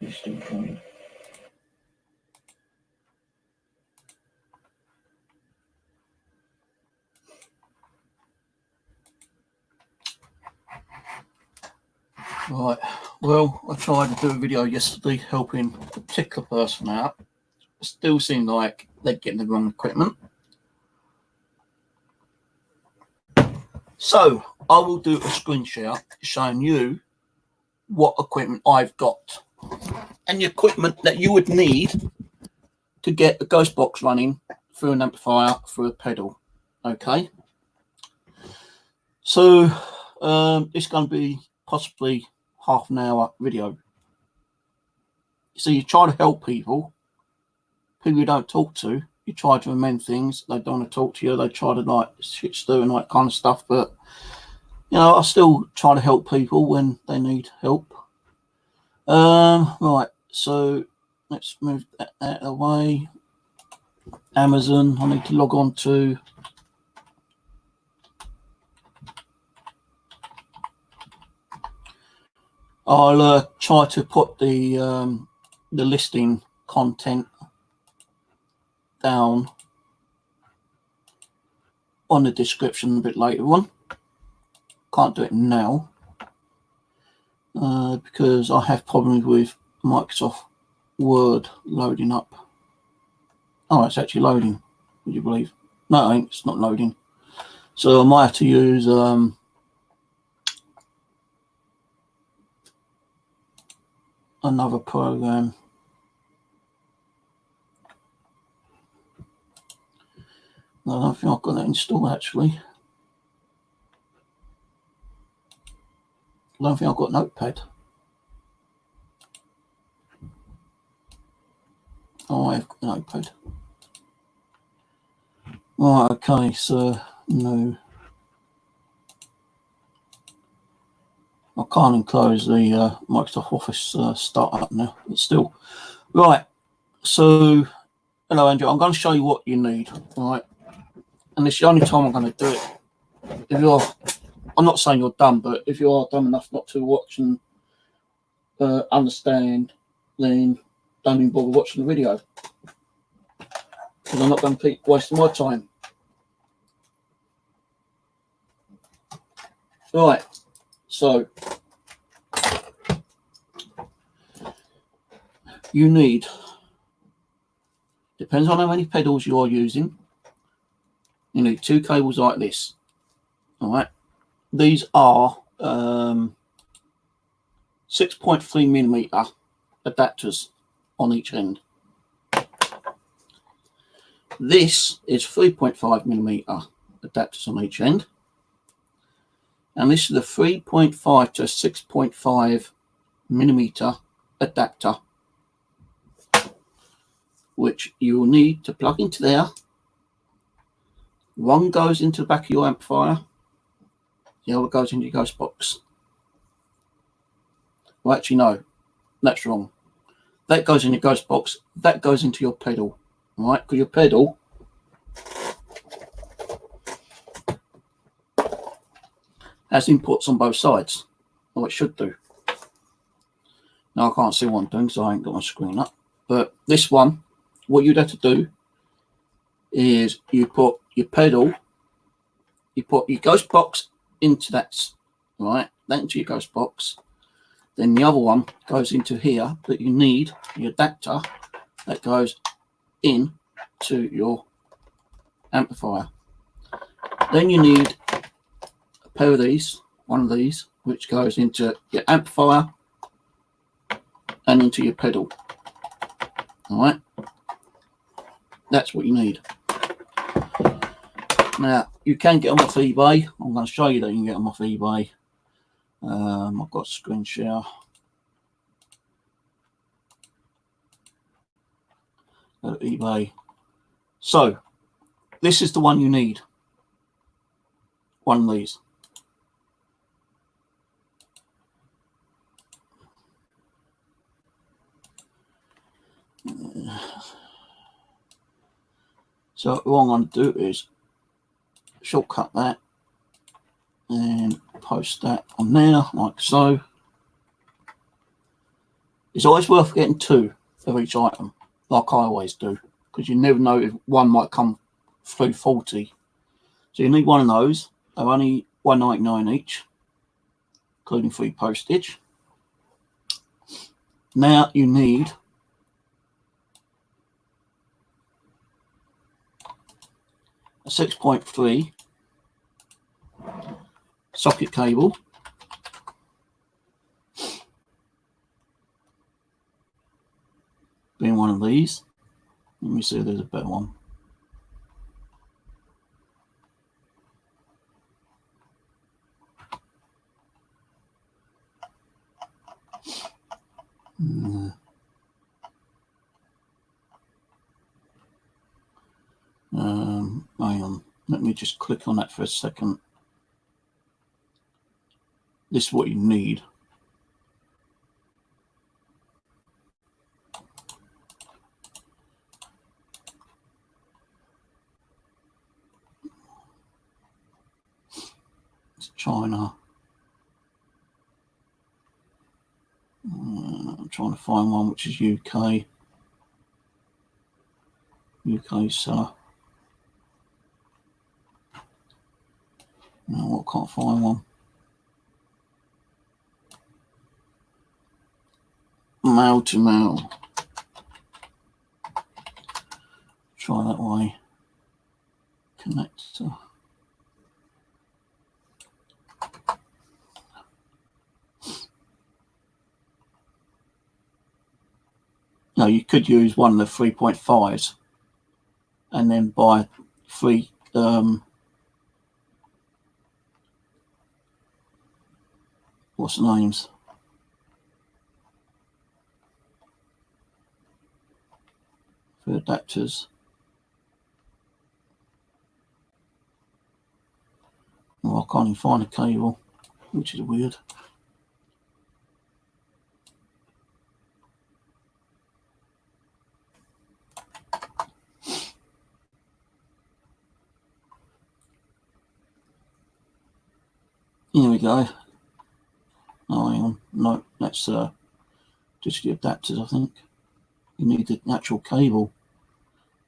it's still coming. Right, well, I tried to do a video yesterday helping a particular person out. It still seemed like they're getting the wrong equipment. So I will do a screen share showing you what equipment I've got and the equipment that you would need to get a ghost box running through an amplifier, through a pedal. Okay, so it's going to be possibly half an hour video. So you try to help people you don't talk to. You try to amend things. They don't want to talk to you. They try to like shit stir and that kind of stuff. But you know, I still try to help people when they need help. Right. So let's move that out of the way. Amazon. I need to log on to. I'll try to put the listing content down on the description a bit later on. Can't do it now because I have problems with Microsoft Word loading up. Oh, it's actually loading. Would you believe? No, it ain't. It's not loading. So I might have to use another program. I don't think I've got that installed actually. I don't think I've got Notepad. Oh, I've got Notepad. Right, okay, so no. I can't enclose the Microsoft Office startup now, but still. Right, so hello Andrew, I'm going to show you what you need, right? And it's the only time I'm going to do it. If you're, I'm not saying you're dumb, but if you are dumb enough not to watch and understand, then don't even bother watching the video. Because I'm not going to keep wasting my time. Right, so you need, depends on how many pedals you are using, you need two cables like this. All right, these are 6.3mm adapters on each end. This is 3.5mm adapters on each end, and this is a 3.5 to 6.5mm adapter, which you will need to plug into there. One goes into the back of your amplifier, the other goes into your ghost box. Well, actually, no, that's wrong. That goes in your ghost box, that goes into your pedal, right? Because your pedal has inputs on both sides, or it should do. Now I can't see what I'm doing because I ain't got my screen up. But this one, what you'd have to do is you put your pedal, you put your ghost box into that, right? That into your ghost box. Then the other one goes into here, but you need the adapter that goes in to your amplifier. Then you need a pair of these, one of these, which goes into your amplifier and into your pedal. All right, that's what you need. Now you can get them off eBay. I'm going to show you that you can get them off eBay. I've got a screen share. Go to eBay. So this is the one you need. One of these. So what I'm going to do is shortcut that and post that on there like so. It's always worth getting 2 of each item, like I always do, because you never know if one might come through faulty. So you need one of those. They're only $1.99 each, including free postage. Now you need a 6.3 socket cable, being one of these. Let me see if there's a better one. Hang on, let me just click on that for a second. This is what you need. It's China. I'm trying to find one which is UK seller. No, I can't find one. Male to male. Try that way. Connector. No, you could use one of the 3.5s and then buy 3 what's the names? For adapters. Well, I can't even find a cable, which is weird. Here we go. Oh, hang on. No, that's just the adapters, I think. You need the actual cable,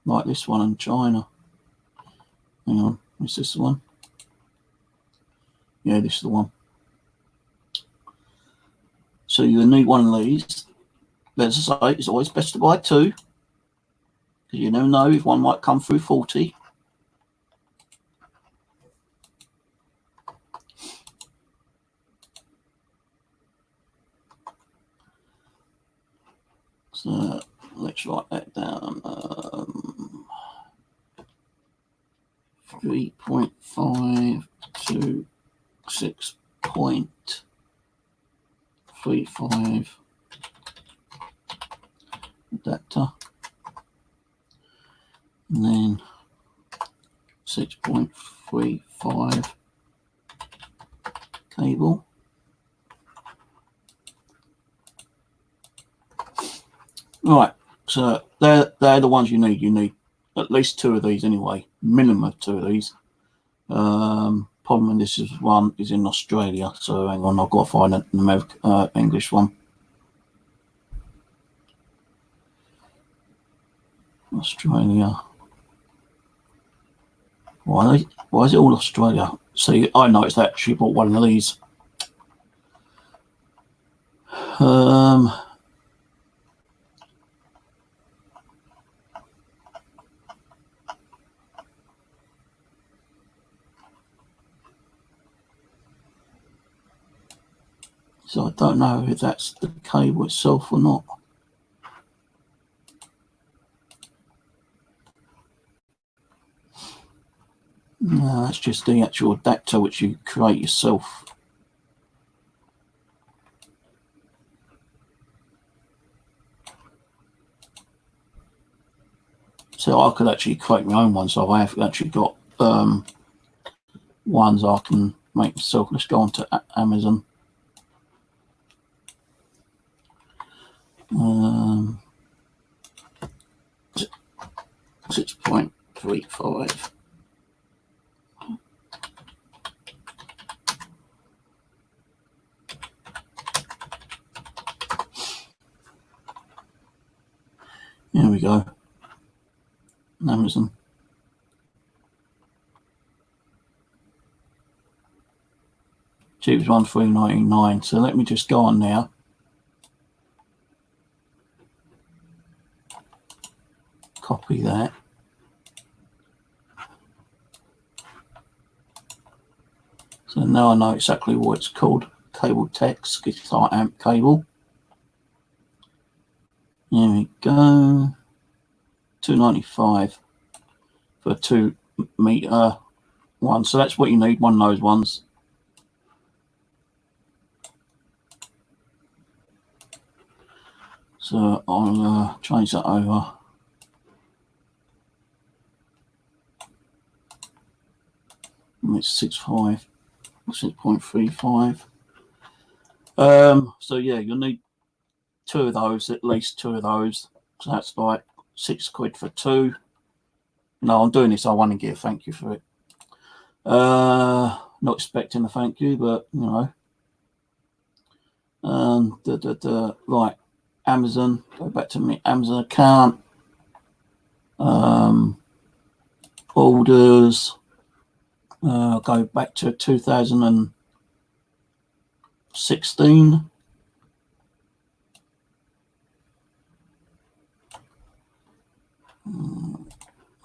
like this one in China. Hang on, is this the one? Yeah, this is the one. So you need one of these. But as I say, it's always best to buy 2, because you never know if one might come through faulty. So let's write that down. 3.5 to 6.35 adapter, and then 6.35 cable. Right, so they're the ones you need. You need at least 2 of these anyway, minimum of 2 of these. Problem in this is one is in Australia, so hang on, I've got to find an American, English one. Australia. Why is it all Australia? See, I noticed that she bought one of these. So I don't know if that's the cable itself or not. No, that's just the actual adapter which you create yourself. So I could actually create my own one. So I have actually got ones I can make myself. Let's go on to Amazon. 6.35. Here we go. Amazon. Cheapest one $3.99. So let me just go on now. Copy that. So now I know exactly what it's called. Cable text, guitar amp cable. There we go. $2.95 for a 2 meter one. So that's what you need, one of those ones. So I'll change that over. It's 6.5, 6.35. So yeah, you'll need 2 of those, at least 2 of those. So that's like £6 for 2. No, I'm doing this. I want to give thank you for it. Not expecting a thank you, but you know. Right, Amazon. Go back to my Amazon account. Orders. Go back to 2016. I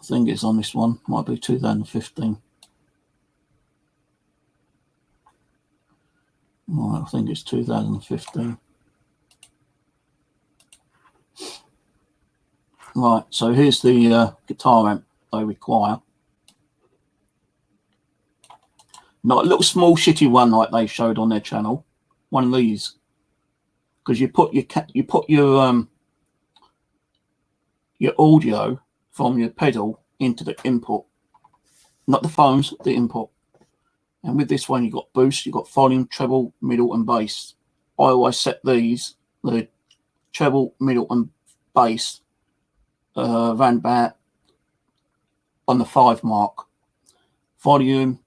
think it's on this one. Might be 2015. Right, I think it's 2015. Right, so here's the guitar amp they require. Not a little small shitty one like they showed on their channel. One of these, because you put your audio from your pedal into the input, not the phones, the input. And with this one, you've got boost, you've got volume, treble, middle, and bass. I always set these, the treble, middle, and bass, around about on the 5 mark. Volume,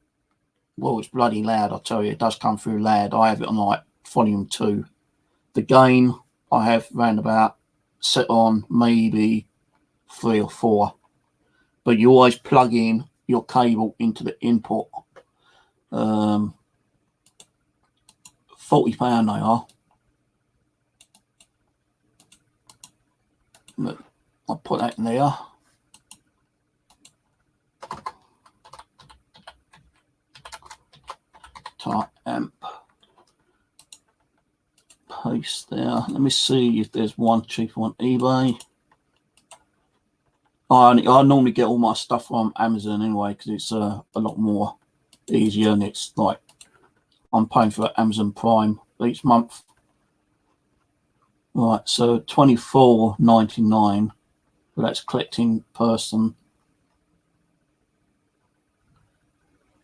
well, it's bloody loud, I tell you. It does come through loud. I have it on like volume 2. The gain, I have round about set on maybe 3 or 4. But you always plug in your cable into the input. £40 they are. But I'll put that in there. Guitar amp. Paste there. Let me see if there's one cheaper on eBay. I normally get all my stuff from Amazon anyway, because it's a lot more easier, and it's like I'm paying for Amazon Prime each month. Right, so $24.99, but that's collecting person.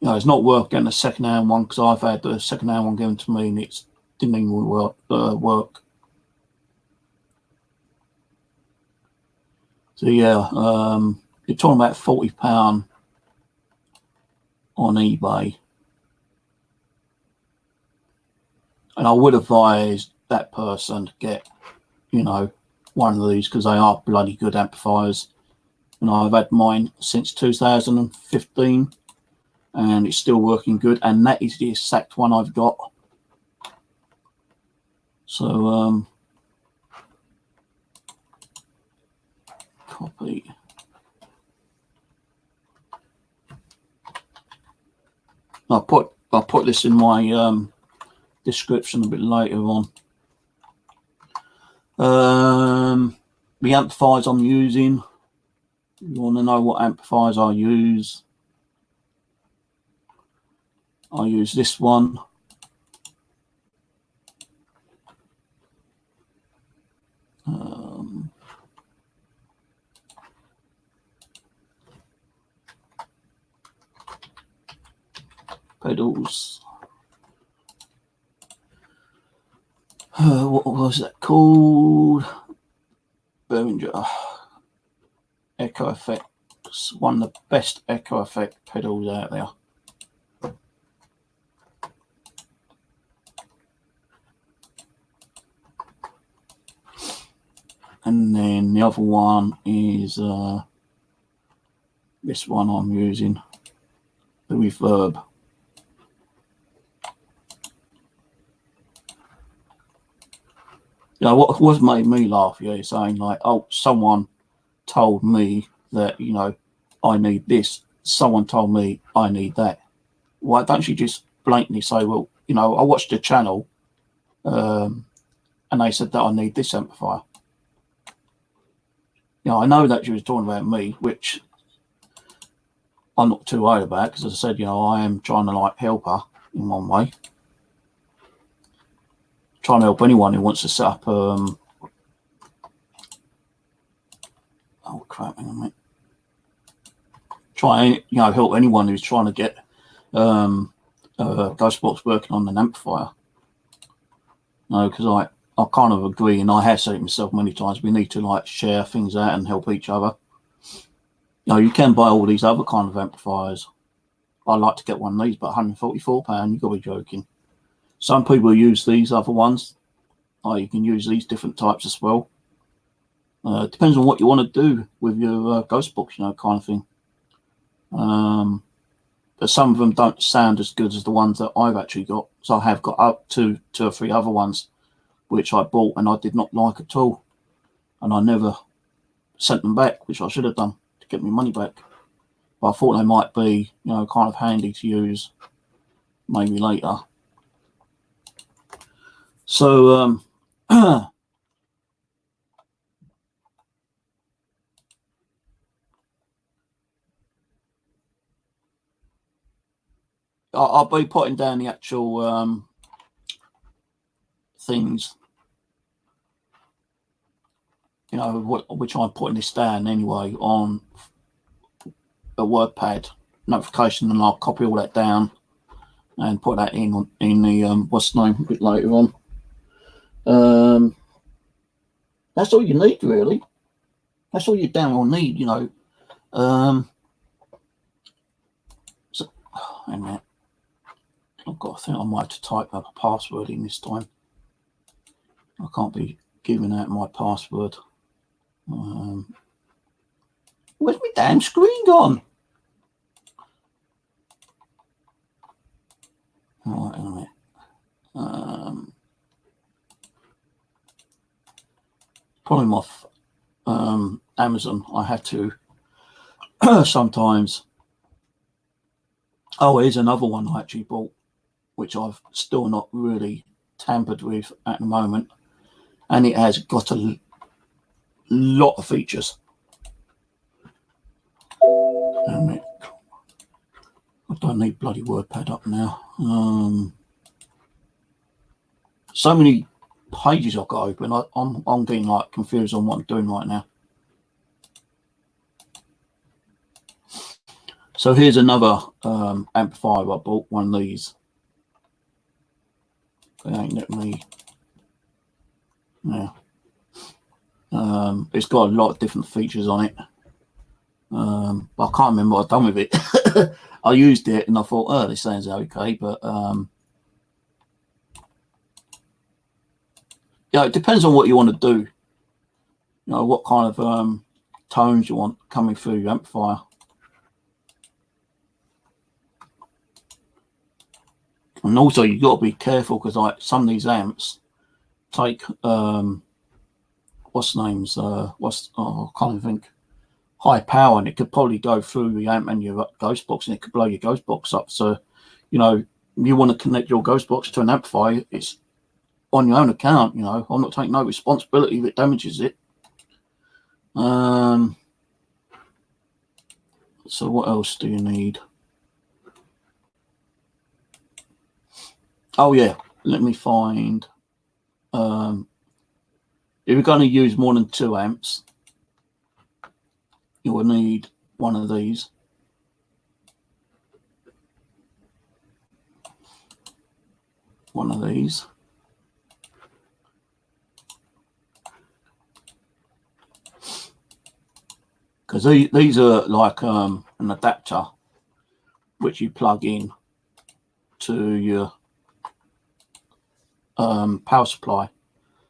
You know, it's not worth getting a second-hand one, because I've had the second-hand one given to me and it didn't even work. So yeah, you're talking about £40 on eBay. And I would advise that person to get, you know, one of these, because they are bloody good amplifiers. And I've had mine since 2015 and it's still working good. And that is the exact one I've got. So, copy. I'll put this in my description a bit later on. The amplifiers I'm using. You want to know what amplifiers I use? I use this one. Pedals. What was that called? Behringer Echo Effects. One of the best echo effect pedals out there. And then the other one is this one I'm using, the Reverb. You know, what made me laugh, yeah, is saying like, oh, someone told me that, you know, I need this. Someone told me I need that. Why don't you just blatantly say, well, you know, I watched the channel and they said that I need this amplifier. You know, I know that she was talking about me, which I'm not too worried about, because as I said, you know, I am trying to like help her in one way. Trying to help anyone who wants to set up oh crap, hang on a minute. Try, you know, help anyone who's trying to get Ghostbox working on an amplifier. No, because I kind of agree, and I have said it myself many times, we need to like share things out and help each other. You know, you can buy all these other kind of amplifiers. I'd like to get one of these, but £144, you've got to be joking. Some people use these other ones. You can use these different types as well. It depends on what you want to do with your Ghostbox, you know, kind of thing. But some of them don't sound as good as the ones that I've actually got. So I have got up to 2 or 3 other ones which I bought and I did not like at all, and I never sent them back, which I should have done to get my money back. But I thought they might be, you know, kind of handy to use maybe later. So I'll be putting down the actual things, you know, which I'm putting this down anyway on a WordPad notification, and I'll copy all that down and put that in the what's the name a bit later on. That's all you need, really. That's all you damn well need, you know. So, hang on. I think I might have to type up a password in this time. I can't be giving out my password. Where's my damn screen gone? All right, hang on a minute. Probably my Amazon. I had to sometimes. Oh, here's another one I actually bought, which I've still not really tampered with at the moment, and it has got a lot of features. I don't need bloody WordPad up now. So many pages I've got open. I'm getting like confused on what I'm doing right now. So here's another amplifier I bought, one of these. They ain't let me. Yeah. It's got a lot of different features on it. But I can't remember what I've done with it. I used it and I thought, oh, this sounds okay, but yeah, it depends on what you want to do. You know, what kind of tones you want coming through your amplifier. And also you've got to be careful, because like some of these amps take what's names I can't even think, high power, and it could probably go through the amp and your ghost box, and it could blow your ghost box up. So, you know, you want to connect your ghost box to an amplifier, it's on your own account. You know, I'm not taking no responsibility if it damages it. So what else do you need? Oh yeah, let me find. If you're going to use more than 2 amps, you will need one of these. One of these. Because these are like an adapter which you plug in to your power supply.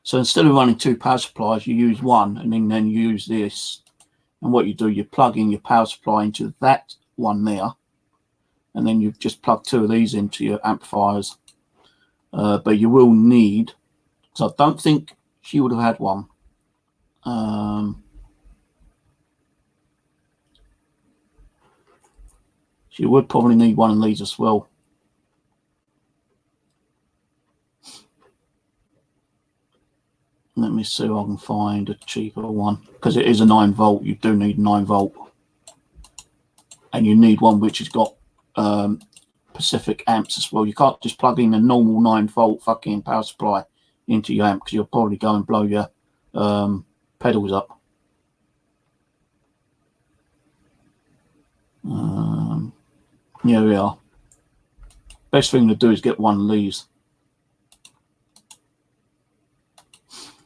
So instead of running 2 power supplies, you use one, and then you use this. And what you do, you plug in your power supply into that one there, and then you just plug 2 of these into your amplifiers. But you will need, because I don't think she would have had one. She would probably need one of these as well. Let me see if I can find a cheaper one, because it is a 9 volt. You do need 9 volt, and you need one which has got Pacific amps as well. You can't just plug in a normal 9 volt fucking power supply into your amp, because you'll probably go and blow your pedals up. Here we are. Best thing to do is get one of these,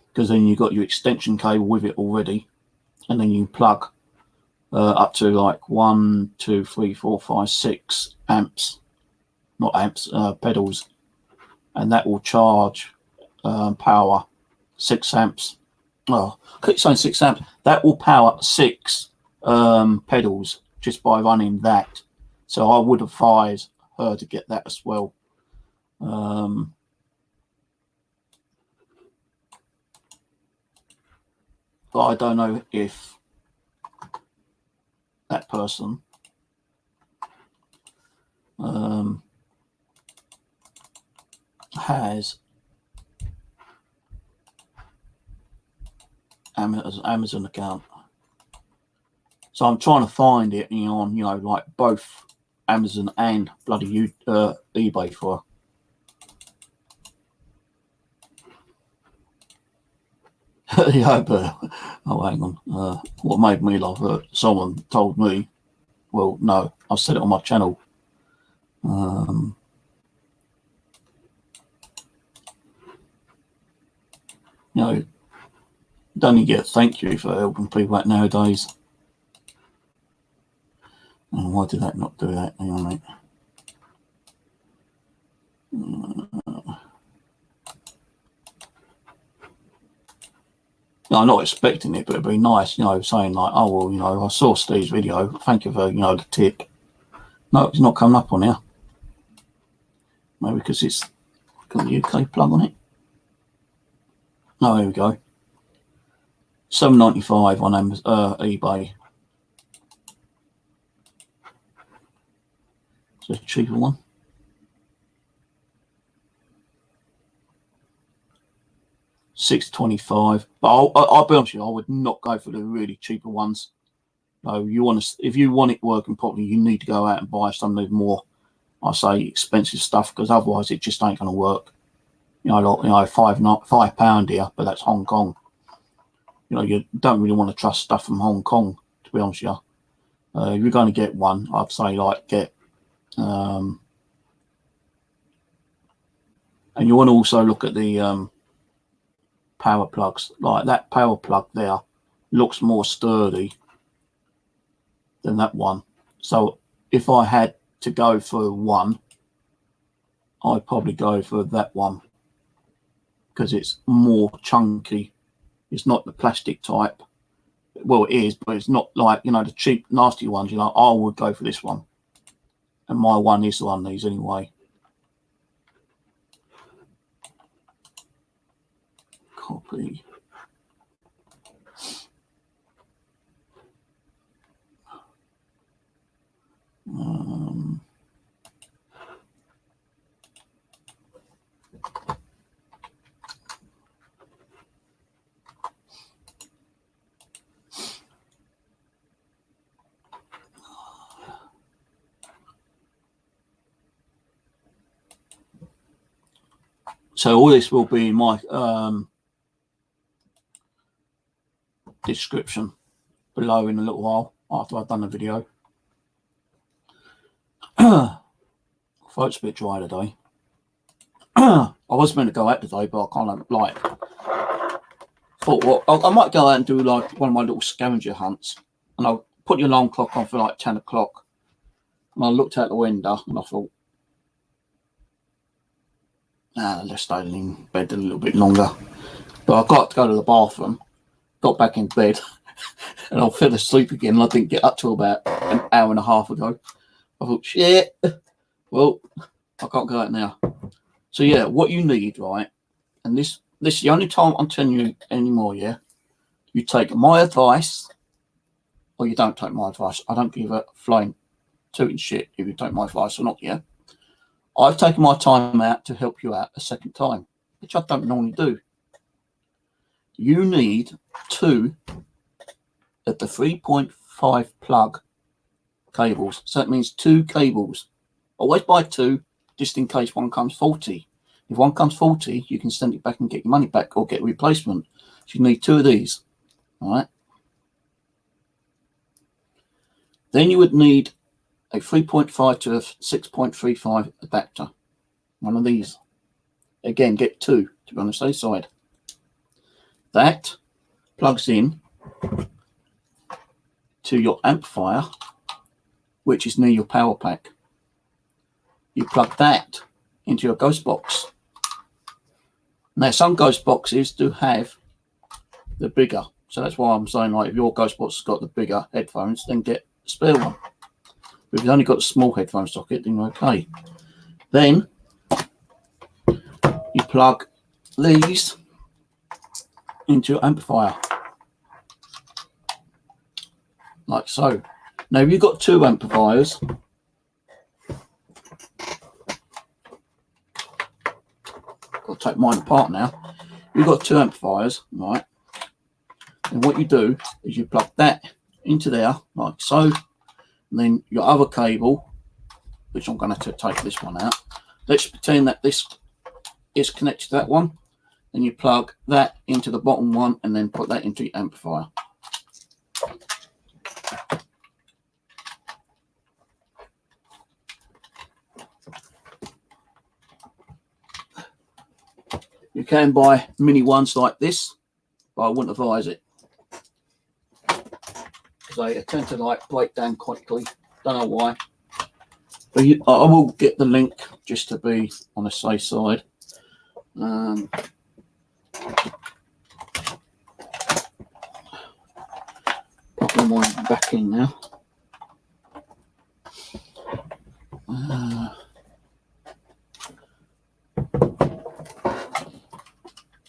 because then you've got your extension cable with it already, and then you plug up to like 1, 2, 3, 4, 5, 6 amps, not amps, pedals, and that will charge power 6 amps. Oh, I keep saying 6 amps. That will power 6 pedals just by running that. So I would advise her to get that as well. But I don't know if that person has Amazon account. So I'm trying to find it on, like both Amazon and bloody eBay for her. Yeah, but oh, hang on. What made me laugh? Someone told me. Well, no, I said it on my channel. Don't you get a thank you for helping people out nowadays? And why did that not do that? Hang on, mate. I'm not expecting it, but it'd be nice, saying like, oh, well, I saw Steve's video. Thank you for, the tip. No, it's not coming up on here. Maybe because it's got the UK plug on it. Oh, here we go. $7.95 on eBay. It's a cheaper one. $6.25. But I'll be honest with you, I would not go for the really cheaper ones. No, if you want it working properly, you need to go out and buy some of the more, I say, expensive stuff, because otherwise it just ain't going to work. Like, £5 here, but that's Hong Kong. You don't really want to trust stuff from Hong Kong, to be honest with you. If you're going to get one, I'd say get. And you want to also look at the power plugs. Like that power plug there looks more sturdy than that one. So if I had to go for one, I'd probably go for that one, because it's more chunky. It's not the plastic type. Well, it is, but it's not like, the cheap, nasty ones. I would go for this one. And my one is one of these anyway. Copy. So all this will be in my description below in a little while after I've done the video. Throat's a bit dry today. I was meant to go out today, but I kind of thought, well, I might go out and do like one of my little scavenger hunts, and I'll put the alarm clock on for like 10 o'clock. And I looked out the window and I thought, let's stay in bed a little bit longer. But I got to go to the bathroom, got back in bed, and I fell asleep again. And I didn't get up till about an hour and a half ago. I thought, shit, well, I can't go out now. So yeah, what you need, right? And this is the only time I'm telling you anymore, yeah? You take my advice, or you don't take my advice. I don't give a flying tooting shit if you take my advice or not, yeah? I've taken my time out to help you out a second time, which I don't normally do. You need 2 of the 3.5 plug cables. So that means 2 cables. Always buy 2, just in case one comes faulty. If one comes faulty, you can send it back and get your money back or get a replacement. So you need 2 of these. All right. Then you would need a 3.5 to a 6.35 adapter. One of these. Again, get 2 to be on the safe side. That plugs in to your amplifier, which is near your power pack. You plug that into your ghost box. Now, some ghost boxes do have the bigger, so that's why I'm saying, like, if your ghost box has got the bigger headphones, then get a spare one. But if you've only got a small headphone socket, then you're okay. Then you plug these into your amplifier, like so. Now, if you've got 2 amplifiers, I'll take mine apart now. You've got 2 amplifiers, right? And what you do is you plug that into there, like so. And then your other cable, which I'm going to take this one out. Let's pretend that this is connected to that one. And you plug that into the bottom one and then put that into your amplifier. You can buy mini ones like this, but I wouldn't advise it, because they tend to like break down quickly. Don't know why. But I will get the link just to be on the safe side. Put mine back in now.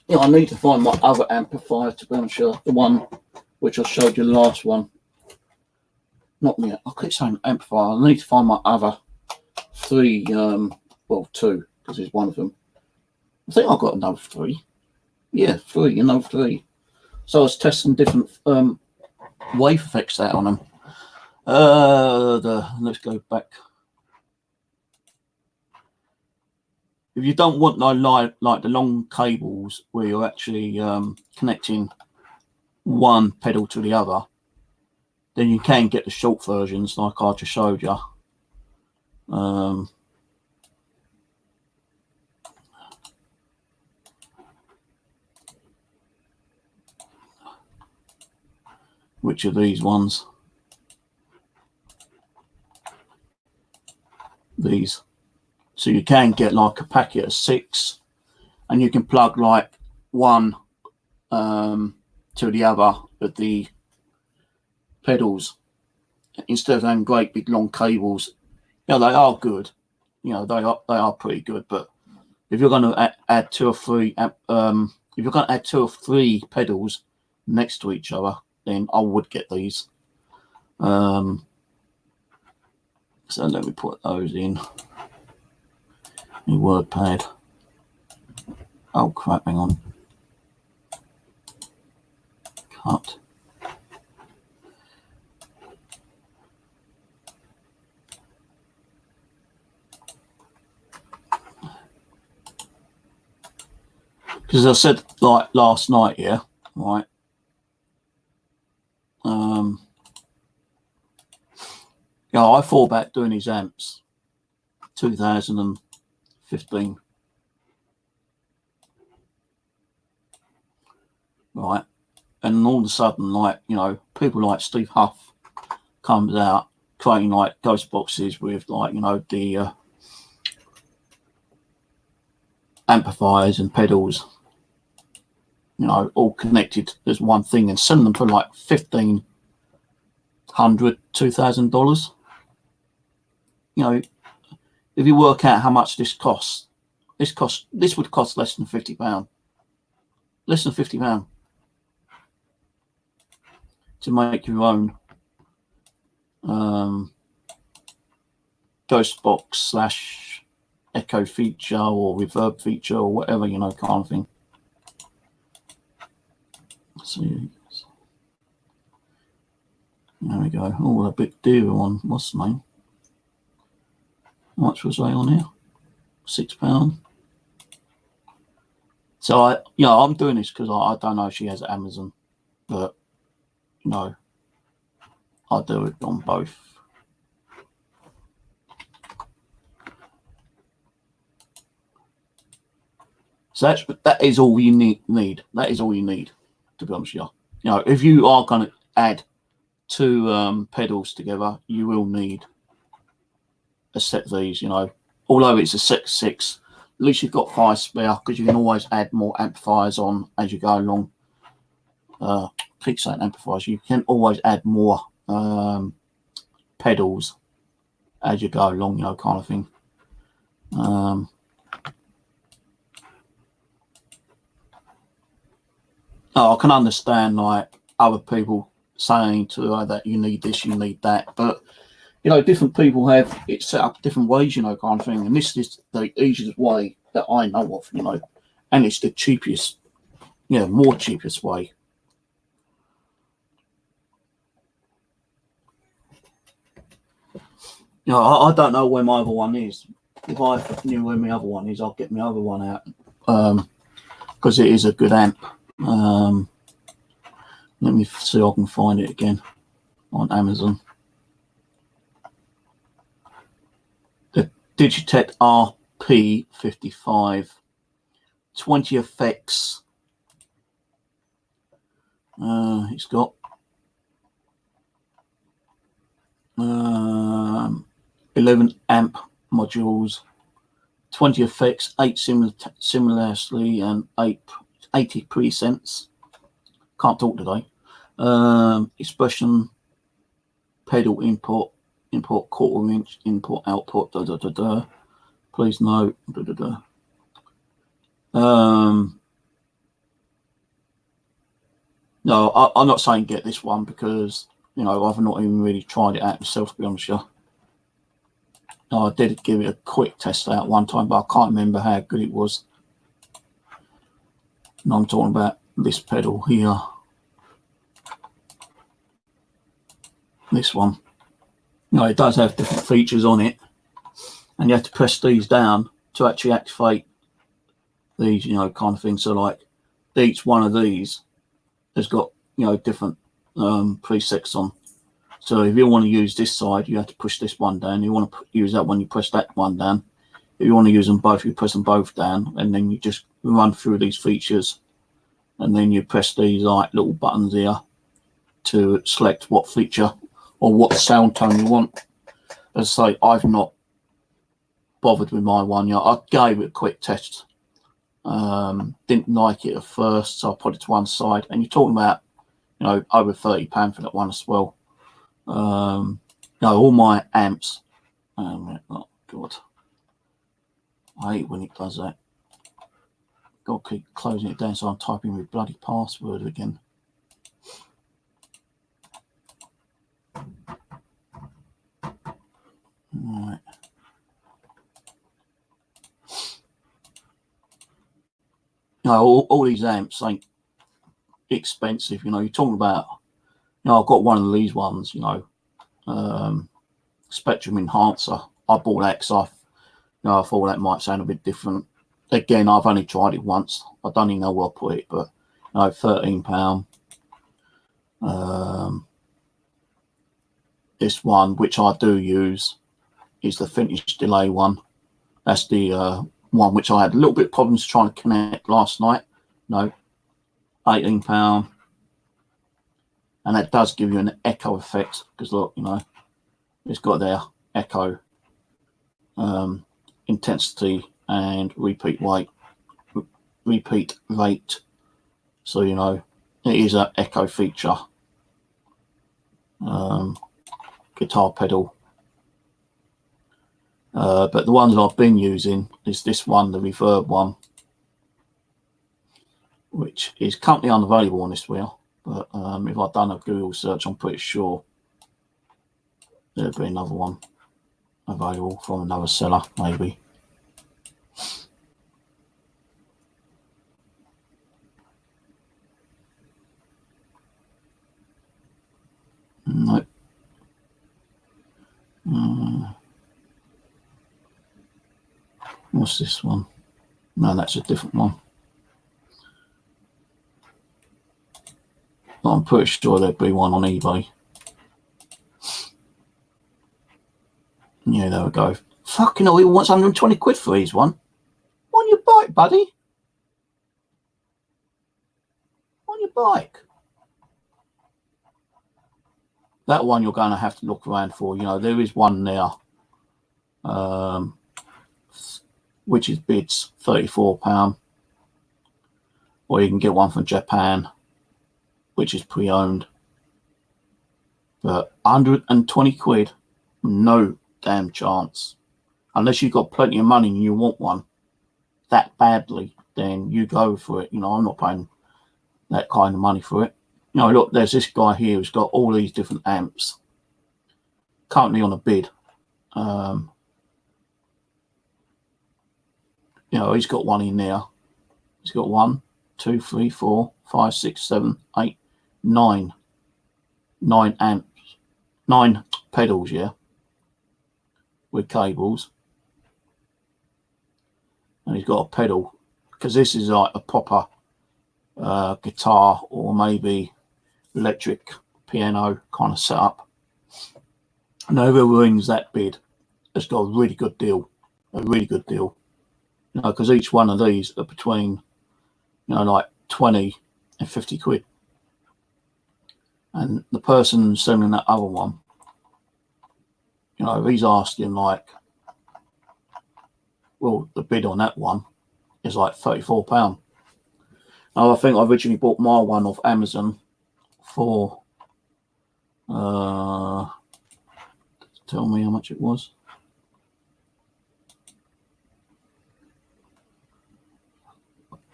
Yeah, I need to find my other amplifier, to be honest, the one which I showed you the last one. Not yet. I keep saying amplifier. I need to find my other 3, well, 2, because there's one of them. I think I've got another 3. Yeah, 3, another 3. So I was testing different wave effects out on them. Let's go back. If you don't want like the long cables where you're actually connecting one pedal to the other, then you can get the short versions like I just showed you. Which are these ones? These. So you can get like a packet of 6, and you can plug like one to the other of the pedals instead of having great big long cables. Yeah, they are good. You know, they are pretty good. But if you're going to add 2 or 3, if you're going to add 2 or 3 pedals next to each other, then I would get these. So let me put those in. My word pad. Oh crap, hang on. Cut. Because I said like last night, yeah, right. Yeah, I thought about doing these amps 2015. Right. And all of a sudden, like, you know, people like Steve Huff comes out creating like ghost boxes with like, you know, the amplifiers and pedals. you know, all connected as one thing, and selling them for like $1,500, $2,000. You know, if you work out how much this costs, this would cost less than £50. Less than £50 to make your own ghost box / echo feature or reverb feature or whatever, you know, kind of thing. So there we go. Oh, a bit dearer one. What's the name? How much was they on here? £6. So I'm doing this because I don't know if she has Amazon, but you know, I do it on both. So that is all you need. That is all you need, to be honest with you. You know, if you are going to add two pedals together, you will need a set of these. You know, although it's a set 6, at least you've got 5 spare, because you can always add more amplifiers on as you go along. Keep saying amplifiers. You can always add more pedals as you go along, you know, kind of thing. I can understand like other people saying to her that you need this, you need that, but you know, different people have it set up different ways, you know, kind of thing. And this is the easiest way that I know of, you know, and it's the cheapest, you know, more cheapest way. You know, I don't know where my other one is. If I knew where my other one is, I'll get my other one out, because it is a good amp. Let me see if I can find it again on Amazon. The Digitech RP55, 20 effects. It's got 11 amp modules, 20 effects, 8 similarly, and 80 presets. Can't talk today. Expression, pedal input, quarter-inch, input, output, Please note, No, I'm not saying get this one because, you know, I've not even really tried it out myself, to be honest with you. No, I did give it a quick test out one time, but I can't remember how good it was. And I'm talking about this pedal here. This one. You know, it does have different features on it, and you have to press these down to actually activate these, you know, kind of thing. So like each one of these has got, you know, different presets on. So if you want to use this side, you have to push this one down. You want to use that one, you press that one down. If you want to use them both, you press them both down, and then you just run through these features, and then you press these like little buttons here to select what feature or what sound tone you want. As I say, I've not bothered with my one yet. I gave it a quick test. Didn't like it at first, so I put it to one side. And you're talking about, you know, over £30 for that one as well. No, all my amps. Oh God, I hate when it does that. Got to keep closing it down, so I'm typing my bloody password again. Right. You know, all these amps ain't expensive. You know, you're talking about, you know, I've got one of these ones, you know, Spectrum Enhancer. I bought that because I thought that might sound a bit different. Again, I've only tried it once. I don't even know where I put it, but you know, £13. This one, which I do use, is the vintage delay one. That's the one which I had a little bit of problems trying to connect last night. No, £18, and that does give you an echo effect, because look, you know, it's got their echo, intensity, and repeat rate. so you know it is an echo feature. Guitar pedal. But the ones I've been using is this one, the Reverb one, which is currently unavailable on this wheel. But if I've done a Google search, I'm pretty sure there'll be another one available from another seller, maybe. Nope. What's this one? No, that's a different one. But I'm pretty sure there'd be one on eBay. Yeah, there we go. Fucking hell, he wants 120 quid for these one. On your bike, buddy. On your bike. That one you're going to have to look around for. You know, there is one there, which is bids £34. Or you can get one from Japan, which is pre-owned. But 120 quid, no damn chance. Unless you've got plenty of money and you want one that badly, then you go for it. You know, I'm not paying that kind of money for it. You know, look, there's this guy here who's got all these different amps currently on a bid. You know, he's got one in there. He's got 1, 2, 3, 4, 5, 6, 7, 8, 9 amps, 9 pedals, yeah, with cables. And he's got a pedal, because this is like a proper guitar or maybe electric piano kind of setup. And whoever wins that bid has got a really good deal, You know, because each one of these are between, you know, like 20 and 50 quid. And the person selling that other one, you know, he's asking like, well, the bid on that one is like £34. Now, I think I originally bought my one off Amazon for, tell me how much it was.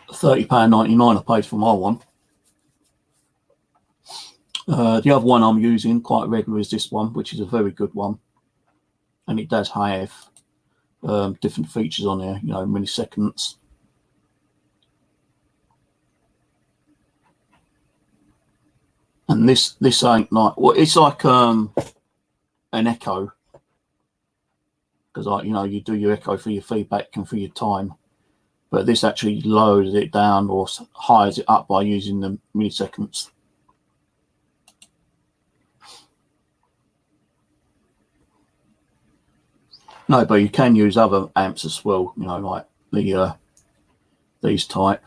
£30.99 I paid for my one. The other one I'm using quite regularly is this one, which is a very good one. And it does have different features on there, you know, milliseconds. And this ain't like, well, it's like an echo, because like, you know, you do your echo for your feedback and for your time, but this actually lowers it down or highs it up by using the milliseconds. No, but you can use other amps as well, you know, like the these type.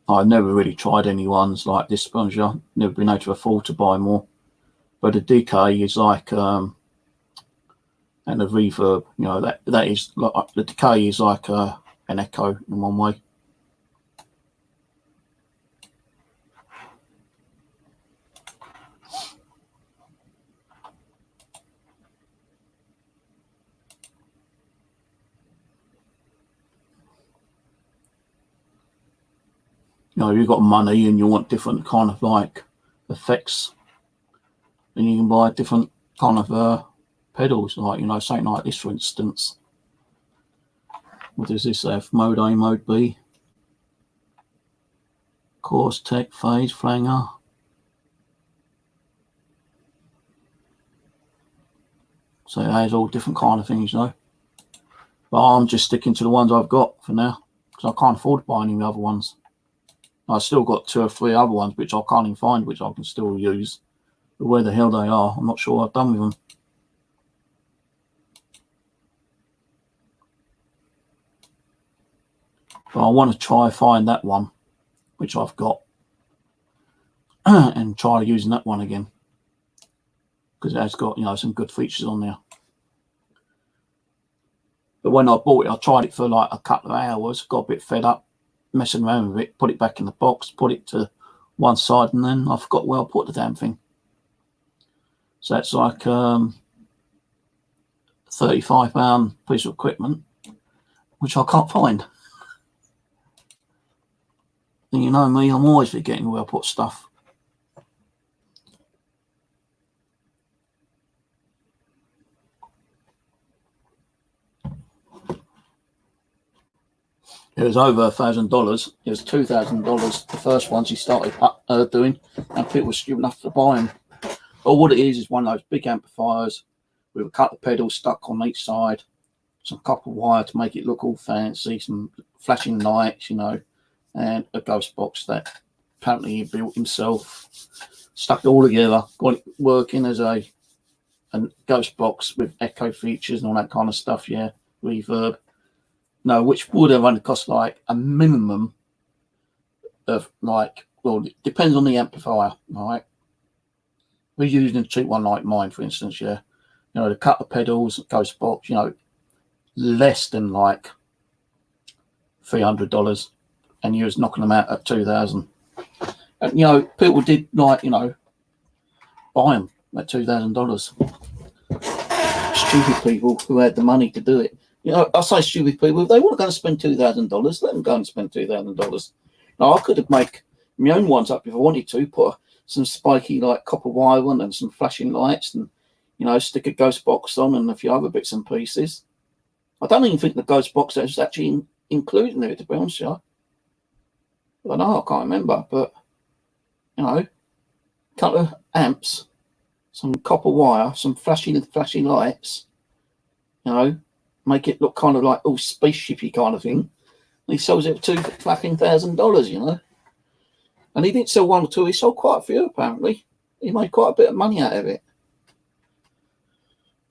I've never really tried any ones like this sponge. I've never been able to afford to buy more. But the decay is like, and the reverb, you know, that is like, the decay is like an echo in one way. You know, you've got money and you want different kind of like effects, then you can buy different kind of pedals, like, you know, something like this, for instance. What does this have? Mode A, Mode B, Course, Tech, Phase, Flanger. So it has all different kind of things, you know. But I'm just sticking to the ones I've got for now, because I can't afford to buy any other ones. I've still got 2 or 3 other ones which I can't even find, which I can still use. But where the hell they are, I'm not sure what I've done with them. But I want to try find that one, which I've got, and try using that one again, because it has got, you know, some good features on there. But when I bought it, I tried it for like a couple of hours, got a bit fed up messing around with it, put it back in the box, put it to one side, and then I forgot where I put the damn thing. So that's like £35 piece of equipment, which I can't find. And you know me, I'm always forgetting where I put stuff. It was over $1,000. It was $2,000 the first ones he started doing, and people were stupid enough to buy them. But what it is one of those big amplifiers with a couple of pedals stuck on each side, some copper wire to make it look all fancy, some flashing lights, you know, and a ghost box that apparently he built himself. Stuck it all together, got it working as a ghost box with echo features and all that kind of stuff. Yeah, reverb. No, which would have only cost like a minimum of like, well, it depends on the amplifier, right? We're using a cheap one like mine, for instance, yeah. You know, the cut of pedals, ghost box, you know, less than like $300, and you was knocking them out at $2,000. And you know, people did like, you know, buy them at $2,000. Stupid people who had the money to do it. You know, I say stupid people, if they want to go and spend $2,000, let them go and spend $2,000. Now, I could have made my own ones up if I wanted to, put some spiky like copper wire on and some flashing lights, and you know, stick a ghost box on and a few other bits and pieces. I don't even think the ghost box is actually included in it, to be honest with you. I don't know, I can't remember, but you know, a couple of amps, some copper wire, some flashing lights, you know, make it look kind of like all spaceshipy kind of thing. And he sells it for $2,000, you know. And he didn't sell one or two, he sold quite a few apparently. He made quite a bit of money out of it.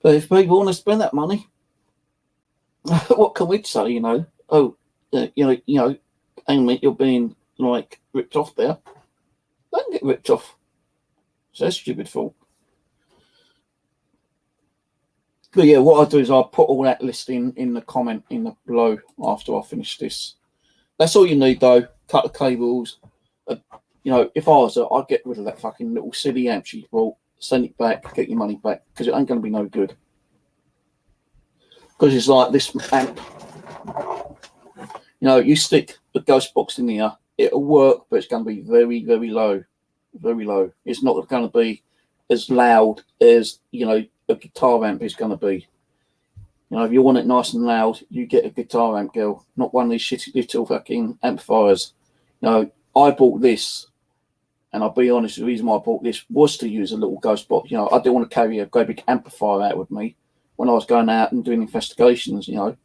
But if people want to spend that money, what can we say, you know? Oh, you know, Amy, you're being like ripped off there. Don't get ripped off. It's their stupid fault. But yeah, what I do is I put all that listing in the comment in the below after I finish this. That's all you need though. Cut the cables. You know, if I was there, I'd get rid of that fucking little silly amp you bought, send it back, get your money back, because it ain't going to be no good. Because it's like this amp. You know, you stick a ghost box in here, it'll work, but it's going to be very, very low. Very low. It's not going to be as loud as, you know, a guitar amp is going to be. You know, if you want it nice and loud, you get a guitar amp, girl, not one of these shitty little fucking amplifiers. You know, I bought this, and I'll be honest, the reason why I bought this was to use a little ghost box. You know, I didn't want to carry a great big amplifier out with me when I was going out and doing investigations, you know,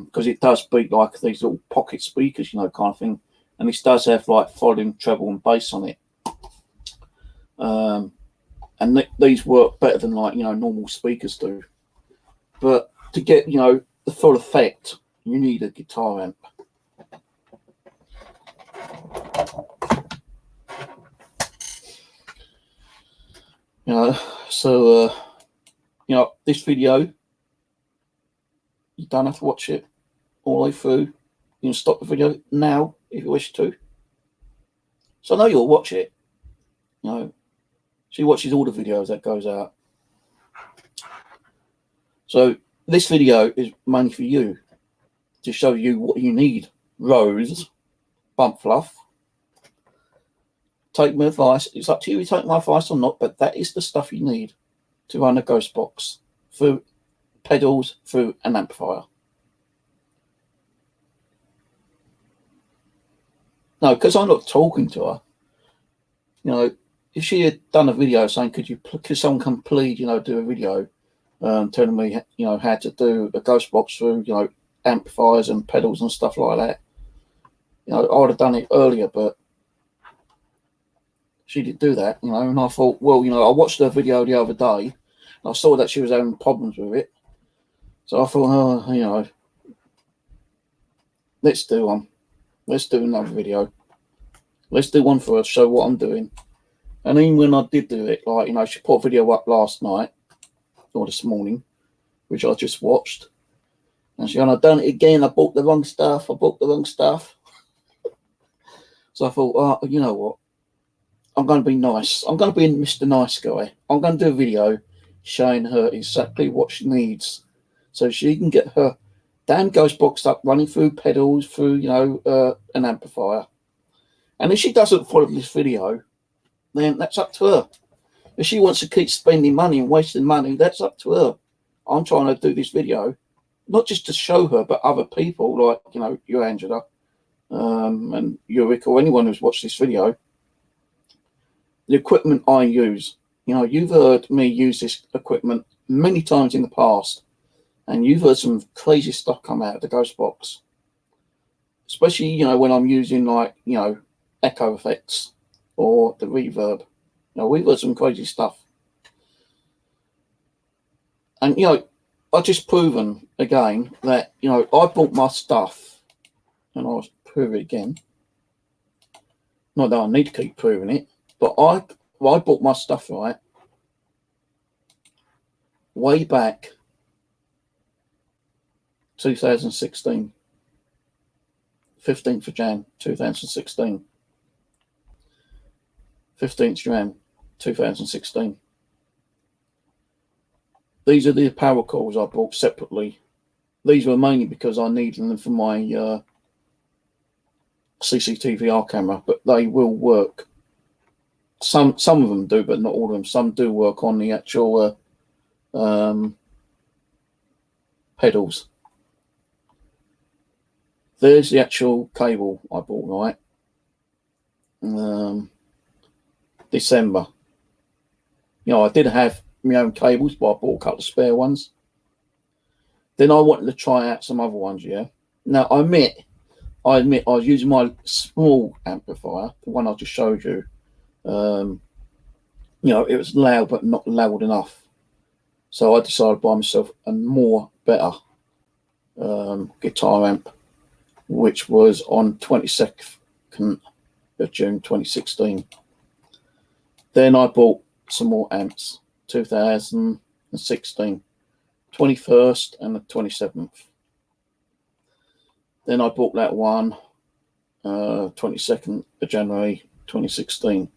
because it does beat like these little pocket speakers, you know, kind of thing. And this does have like volume, treble, and bass on it. And these work better than like, you know, normal speakers do. But to get, you know, the full effect, you need a guitar amp. You know, so you know, this video, you don't have to watch it all the way through. You can stop the video now if you wish to. So I know you'll watch it. You know, she watches all the videos that goes out. So this video is mainly for you, to show you what you need. Rose, BumFluff. Take my advice. It's up to you to take my advice or not, but that is the stuff you need to run a ghost box through pedals, through an amplifier. No, because I'm not talking to her. You know, if she had done a video saying, could someone come please, you know, do a video telling me, you know, how to do a ghost box through, you know, amplifiers and pedals and stuff like that, you know, I would have done it earlier, but she didn't do that, you know. And I thought, well, you know, I watched her video the other day and I saw that she was having problems with it. So I thought, oh, you know, let's do one. Let's do another video. Let's do one for her to show what I'm doing. And even when I did do it, like, you know, she put a video up last night or this morning, which I just watched. And she, and I've done it again. I bought the wrong stuff. So I thought, oh, you know what? I'm going to be nice. I'm going to be Mr. Nice Guy. I'm going to do a video showing her exactly what she needs so she can get her damn ghost box up running through pedals, through, you know, an amplifier. And if she doesn't follow this video, then that's up to her. If she wants to keep spending money and wasting money, that's up to her. I'm trying to do this video, not just to show her, but other people like, you know, you, Angela, and you, Rick, or anyone who's watched this video. The equipment I use, you know, you've heard me use this equipment many times in the past, and you've heard some crazy stuff come out of the ghost box, especially, you know, when I'm using, like, you know, echo effects or the reverb. You know, we've heard some crazy stuff. And, you know, I've just proven again that, you know, I bought my stuff, and I'll prove it again. Not that I need to keep proving it, but I bought my stuff, right, way back 2016, 15th of Jan 2016, 15th Jan 2016. These are the power cords I bought separately. These were mainly because I needed them for my CCTVR camera, but they will work. Some of them do, but not all of them. Some do work on the actual pedals. There's the actual cable I bought, right? December. You know, I did have my own cables, but I bought a couple of spare ones. Then I wanted to try out some other ones, yeah. Now, I admit I was using my small amplifier, the one I just showed you. You know, it was loud, but not loud enough. So I decided to buy myself a better guitar amp, which was on 22nd of June 2016. Then I bought some more amps, 2016, 21st and the 27th. Then I bought that one, 22nd of January 2016.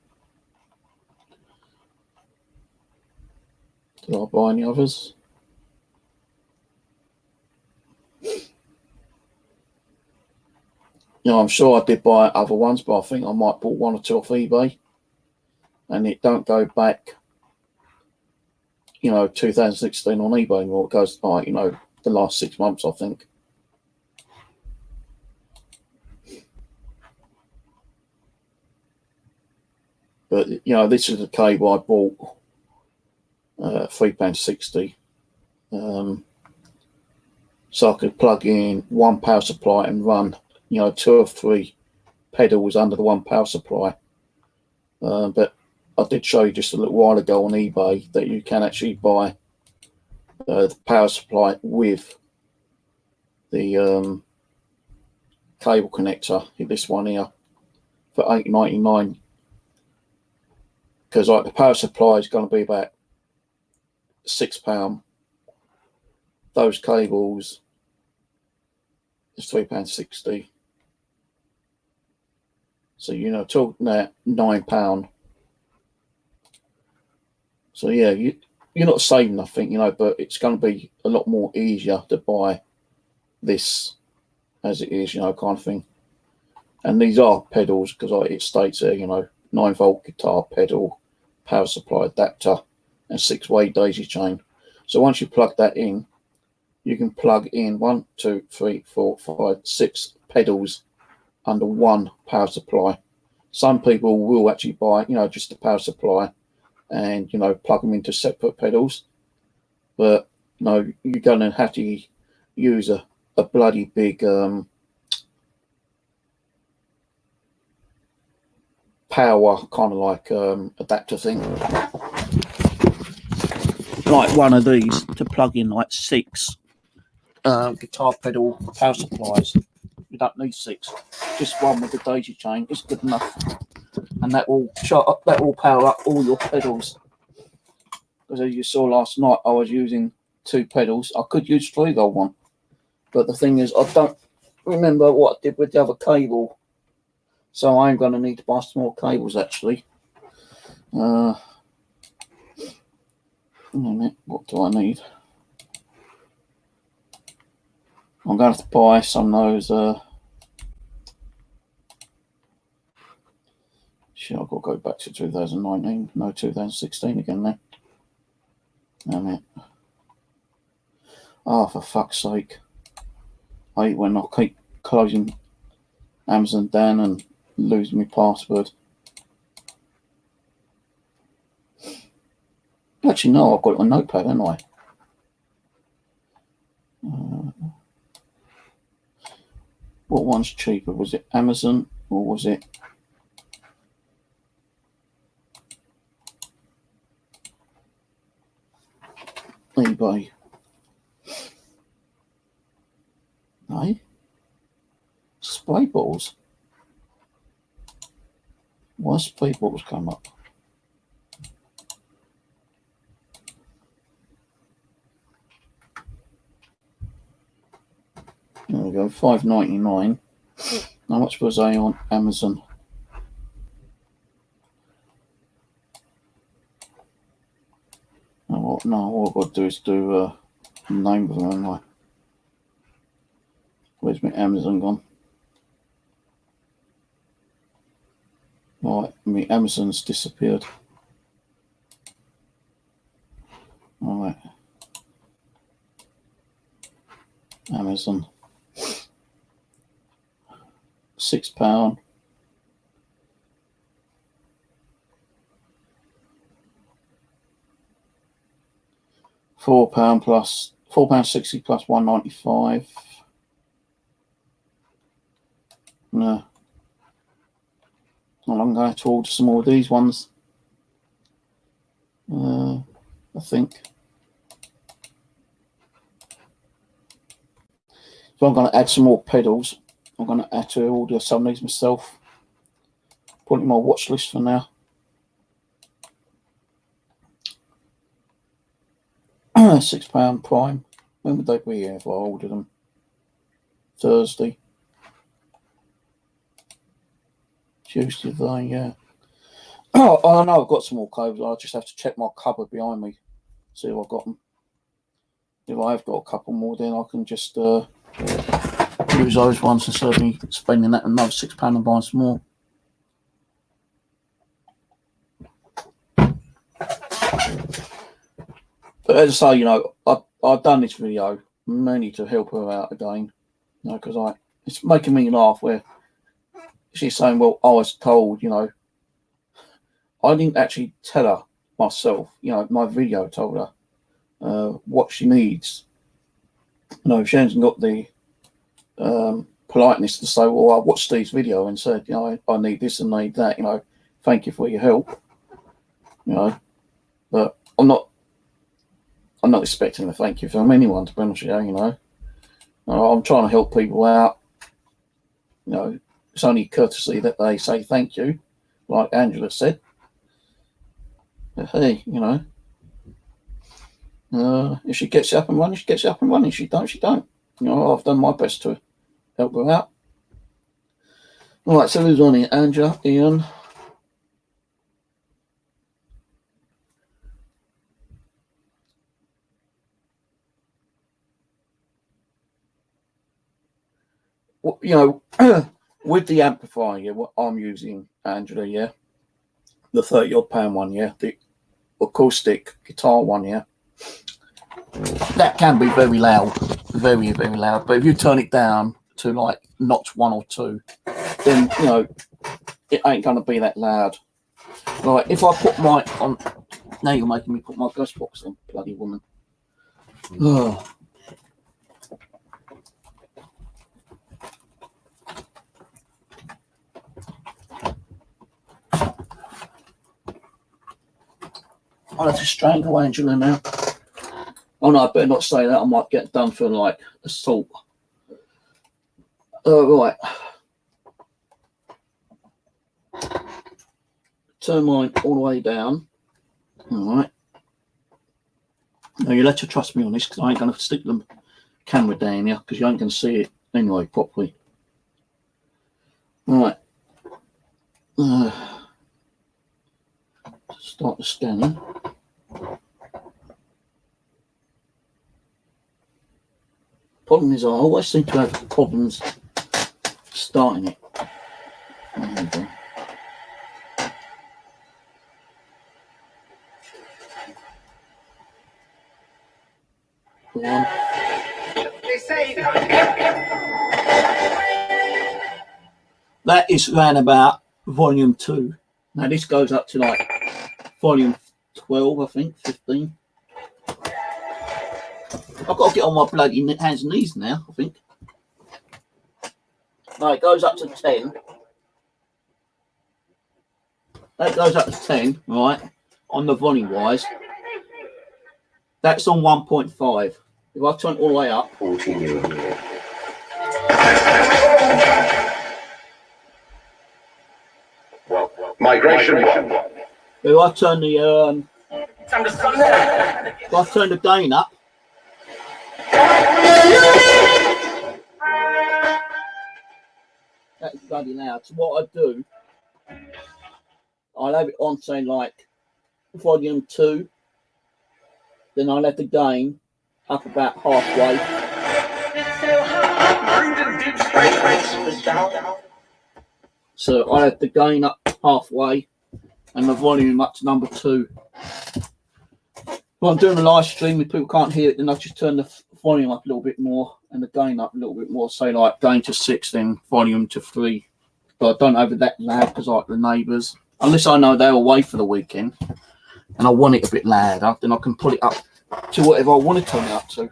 Did I buy any others? You know, I'm sure I did buy other ones, but I think I might bought one or two off eBay. And it don't go back, you know, 2016 on eBay anymore. It goes, like, you know, the last 6 months, I think. But, you know, this is a cable I bought, £3.60. So I could plug in one power supply and run, you know, 2 or 3 pedals under the one power supply. But I did show you just a little while ago on eBay that you can actually buy the power supply with the cable connector, this one here, for $8.99. Because like the power supply is going to be about £6. Those cables is £3.60. So, you know, talking at £9. So yeah, you're not saving nothing, you know, but it's going to be a lot more easier to buy this as it is, you know, kind of thing. And these are pedals because it states there, you know, 9-volt guitar pedal, power supply adapter, and 6-way daisy chain. So once you plug that in, you can plug in 1, 2, 3, 4, 5, 6 pedals under one power supply. Some people will actually buy, you know, just the power supply and, you know, plug them into separate pedals. But no, you're going to have to use a bloody big power kind of like adapter thing, like one of these, to plug in like 6 guitar pedal power supplies. You don't need 6, just one with the daisy chain is good enough, and that will power up all your pedals. Because as you saw last night, I was using 2 pedals. I could use 3 though, one, but the thing is, I don't remember what I did with the other cable. So I'm going to need to buy some more cables actually. What do I need? I'm going to have to buy some of those. Shit, I've got to go back to 2019. No, 2016 again now. Damn it. Oh, for fuck's sake. I hate when I keep closing Amazon down and losing my password. Actually, no, I've got it on Notepad, haven't I? What one's cheaper? Was it Amazon or was it eBay? No? Spray balls? Why spray balls come up? There we go, $5.99. How much was I on Amazon? Oh, no, all I've got to do is do the name of them, haven't I? Where's my Amazon gone? Right, my Amazon's disappeared. Alright. Amazon. £6. £4 plus £4.60 plus £1.95. No. I'm going to have to order some more of these ones. I think. So I'm going to add some more pedals. I'm going to have to order some of these myself. Put it in my watch list for now. £6 Prime. When would they be here if I ordered them? Thursday. Tuesday, yeah. Oh, I know I've got some more cables. I'll just have to check my cupboard behind me. See if I've got them. If I have got a couple more, then I can just use those ones instead of me spending that another £6 and buying some more. But as I say, you know, I've done this video mainly to help her out again, you know, because it's making me laugh where she's saying, well, I was told, you know, I didn't actually tell her myself, you know, my video told her what she needs. You know, she hasn't got the politeness to say, well, I watched Steve's video and said, you know, I need this and need that, you know, thank you for your help, you know, but I'm not expecting a thank you from anyone, to be honest with you, you know. I'm trying to help people out, you know. It's only courtesy that they say thank you, like Angela said. But hey, you know, if she gets up and running, she gets up and running. If she don't, she don't. You know, I've done my best to help her out. All right, so who's on here? Angela, Ian. Well, you know, with the amplifier, yeah, what I'm using, Angela, yeah, the £30-odd one, yeah, the acoustic guitar one, yeah, that can be very loud, very, very loud. But if you turn it down to like notch 1 or 2, then, you know, it ain't going to be that loud. Like, if I put my on, now you're making me put my ghost box on, bloody woman. Oh. I'll have to strangle Angela now. Oh no, I better not say that. I might get done for like assault. Right. Turn mine all the way down. All right. Now you'll have to trust me on this because I ain't going to stick the camera down here because you ain't going to see it anyway properly. All right. Start the scanning. Problem is, I always seem to have problems starting it. There we go. One. That is round about volume 2. Now this goes up to like volume 12, I think, 15. I've got to get on my bloody hands and knees now, I think. No, it goes up to 10. That goes up to 10, right, on the volume wise. That's on 1.5. If I turn it all the way up. 14 years old. Well, migration. If I turn the if I turn the gain up. That's bloody loud. So what I do, I'll have it on saying like volume 2. Then I'll have the gain up about halfway. So I have the gain up halfway and the volume up to number 2. When I'm doing a live stream, if people can't hear it, then I just turn the volume up a little bit more and the gain up a little bit more. Say like gain to 6, then volume to 3. But I don't have it that loud because like the neighbours, unless I know they're away for the weekend and I want it a bit louder, then I can put it up to whatever I want to turn it up to.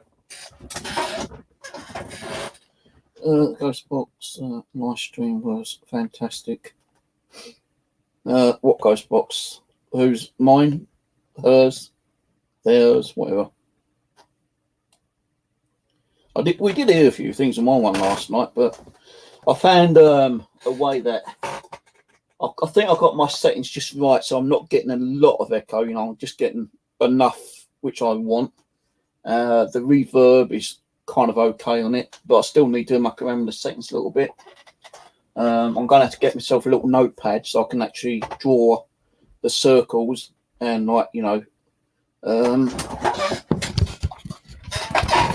Ghostbox live stream was fantastic. What Ghostbox? Who's mine? Hers? Theirs? Whatever. We did hear a few things in my one last night, but I found a way that I think I got my settings just right, so I'm not getting a lot of echo. You know, I'm just getting enough which I want. The reverb is kind of okay on it, but I still need to muck around with the settings a little bit. I'm going to have to get myself a little notepad so I can actually draw the circles and, like, you know,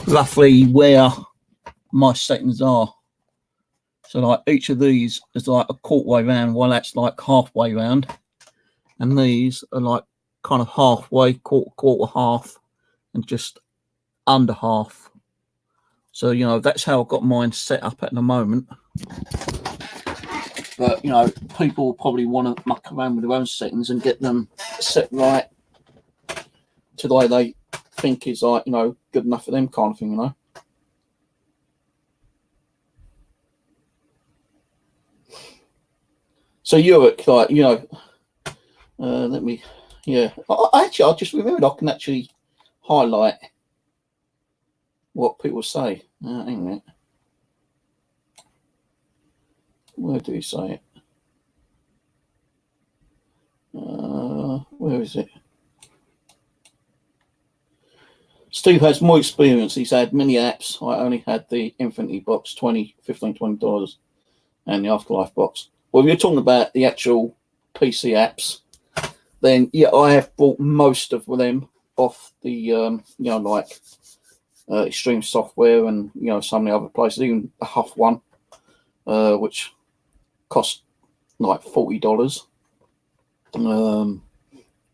roughly where my settings are. So like each of these is like a quarter way round, while that's like halfway round, and these are like kind of halfway, quarter, half, and just under half. So, you know, that's how I've got mine set up at the moment. But, you know, people will probably want to muck around with their own settings and get them set right to the way they think is, like, you know, good enough for them kind of thing, you know. So you're like, you know, let me, yeah. I just remembered I can actually highlight what people say. Hang on a minute. Where do you say it? Where is it? Steve has more experience. He's had many apps. I only had the Infinity box, $15-20, and the Afterlife box. Well, if you're talking about the actual PC apps, then yeah, I have bought most of them off the, you know, like Extreme Software and, you know, some of the other places, even the Huff one, which cost like $40.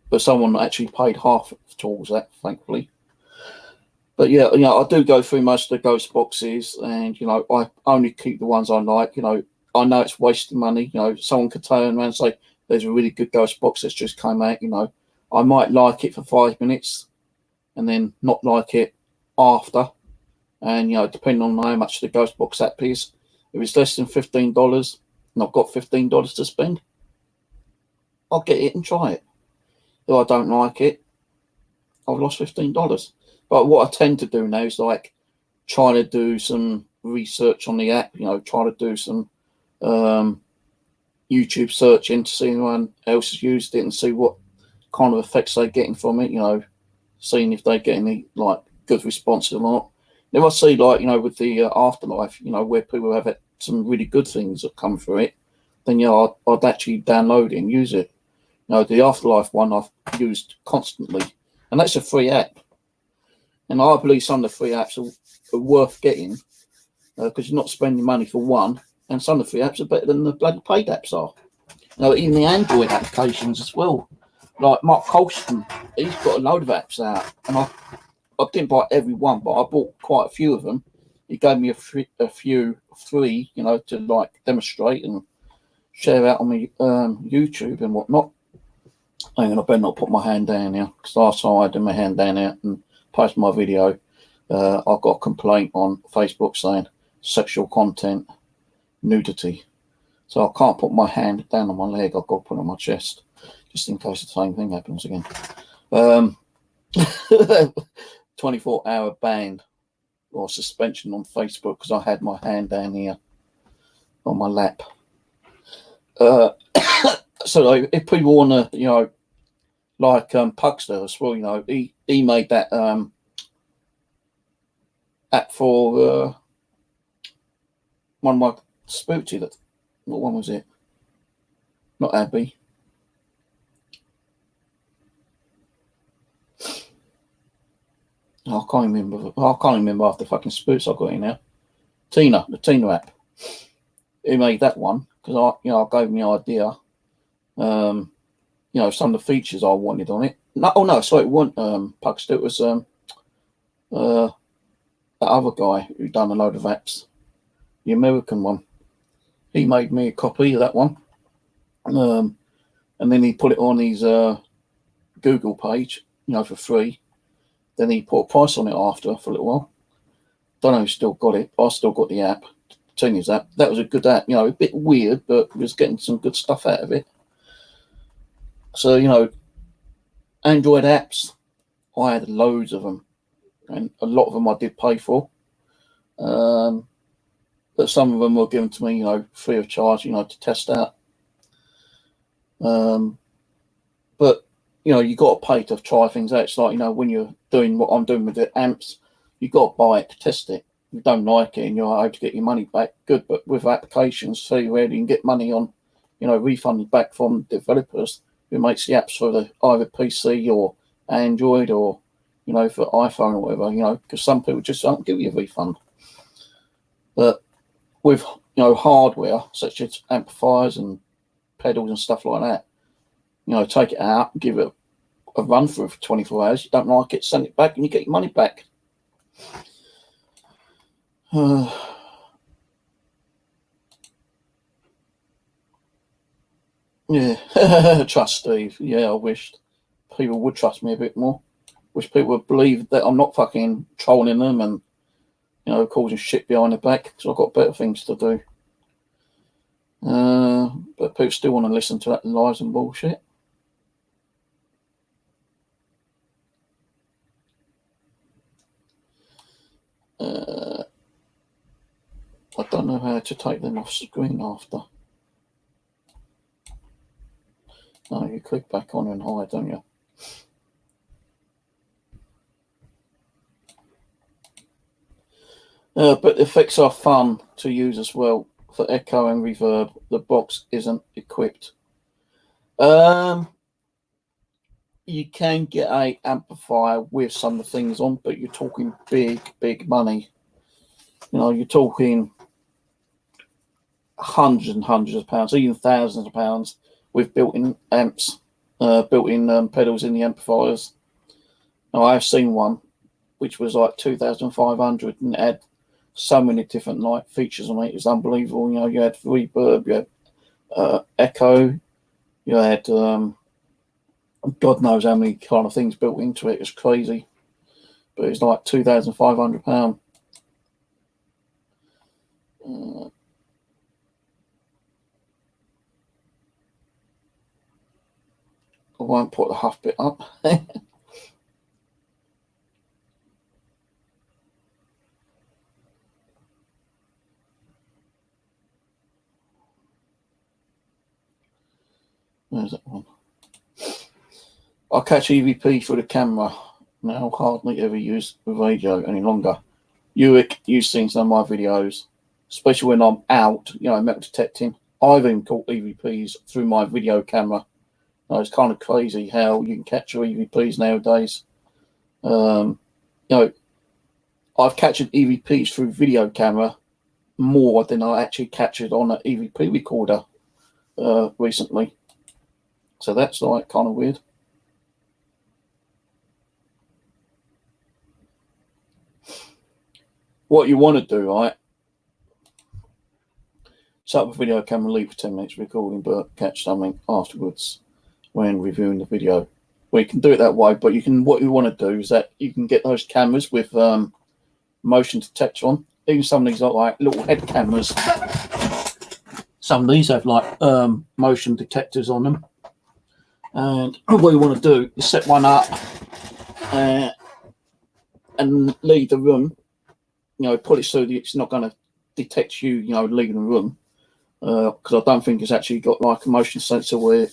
But someone actually paid half towards that, thankfully. But yeah, you know, I do go through most of the ghost boxes, and, you know, I only keep the ones I like. You know it's wasting money. You know, someone could turn around and say, there's a really good ghost box that's just come out. You know, I might like it for 5 minutes and then not like it after. And, you know, depending on how much the ghost box app is, if it's less than $15 and I've got $15 to spend, I'll get it and try it. If I don't like it, I've lost $15. But what I tend to do now is like trying to do some research on the app, you know, try to do some YouTube searching to see anyone else has used it and see what kind of effects they're getting from it, you know, seeing if they get any like good response or not. If I see, like, you know, with the Afterlife, you know, where people have had some really good things that come through it, then yeah, I'd actually download it and use it. You know, the Afterlife one I've used constantly, and that's a free app. And I believe some of the free apps are worth getting because you're not spending money for one, and some of the free apps are better than the bloody paid apps are. You know, even the Android applications as well. Like Mark Colston, he's got a load of apps out, and I didn't buy every one, but I bought quite a few of them. He gave me a few free, you know, to like demonstrate and share out on my YouTube and whatnot. Hang on, I better not put my hand down now, because last time I had my hand down out and posted my video, I got a complaint on Facebook saying sexual content, nudity. So I can't put my hand down on my leg. I've got to put it on my chest, just in case the same thing happens again. 24-hour ban or suspension on Facebook because I had my hand down here on my lap. So if people want to, you know, like Pugster as well, you know, he made that app for one of my spooky. That what one was it? Not Abby. I can't remember. I can't remember half the fucking spooks I've got in now. The Tina app. He made that one because I gave him the idea. You know, some of the features I wanted on it. No, oh no, sorry, it wasn't Pugster. It was that other guy who done a load of apps, the American one. He made me a copy of that one, and then he put it on his Google page, you know, for free. Then he put a price on it after for a little while. Don't know who still got it. I still got the app. Tina's app. That was a good app. You know, a bit weird, but we was getting some good stuff out of it. So, you know, Android apps, I had loads of them, and a lot of them I did pay for. But some of them were given to me, you know, free of charge, you know, to test out. But, you know, you got to pay to try things out. It's like, you know, when you're doing what I'm doing with the amps, you got to buy it to test it. If you don't like it and you're able to get your money back, good. But with applications, very rarely you can get money on, you know, refunded back from developers who makes the apps for the either PC or Android or, you know, for iPhone or whatever, you know, because some people just don't give you a refund. But with, you know, hardware such as amplifiers and pedals and stuff like that, you know, take it out, give it a run through for 24 hours. You don't like it, send it back, and you get your money back. Yeah, trust Steve. Yeah, I wished people would trust me a bit more. Wish people would believe that I'm not fucking trolling them and, you know, causing shit behind their back, because I've got better things to do. But people still want to listen to that lies and bullshit. I don't know how to take them off screen after. No, you click back on and hide, don't you? But the effects are fun to use as well for echo and reverb. The box isn't equipped. You can get a amplifier with some of the things on, but you're talking big money. You know, you're talking hundreds and hundreds of pounds, even thousands of pounds, with built-in amps, built-in pedals in the amplifiers. Now, I have seen one which was like 2,500 and it had so many different like features on it. It was unbelievable. You know, you had reverb, you had echo, you had God knows how many kind of things built into it. It's crazy, but it's like £2,500. I won't put the huff bit up. Where's that one? I catch EVP for the camera now. Hardly ever use with radio any longer. You've seen some of my videos, especially when I'm out, you know, metal detecting. I've even caught EVPs through my video camera. It's kind of crazy how you can capture EVPs nowadays. You know, I've captured EVPs through video camera more than I actually captured on an EVP recorder recently. So that's like kind of weird. What you want to do, right? Set up a video camera, leave for 10 minutes recording, but catch something afterwards when reviewing the video. Well, you can do it that way, but you can. What you want to do is that you can get those cameras with motion detector on. Even some of these are like little head cameras. Some of these have like motion detectors on them. And what you want to do is set one up and leave the room. You know, put it so that it's not going to detect you, you know, leaving the room. Because I don't think it's actually got like a motion sensor where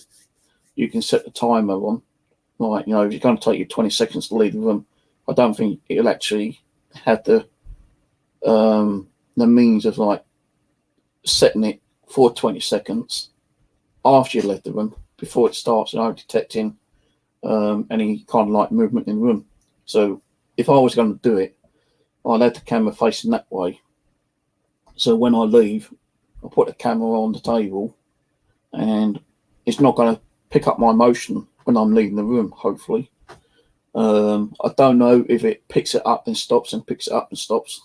you can set the timer on. Like, you know, if it's going to take you 20 seconds to leave the room, I don't think it'll actually have the means of like setting it for 20 seconds after you left the room before it starts, you know, detecting any kind of like movement in the room. So if I was going to do it, I'd have the camera facing that way. So when I leave, I'll put the camera on the table and it's not going to pick up my motion when I'm leaving the room, hopefully. I don't know if it picks it up and stops and picks it up and stops.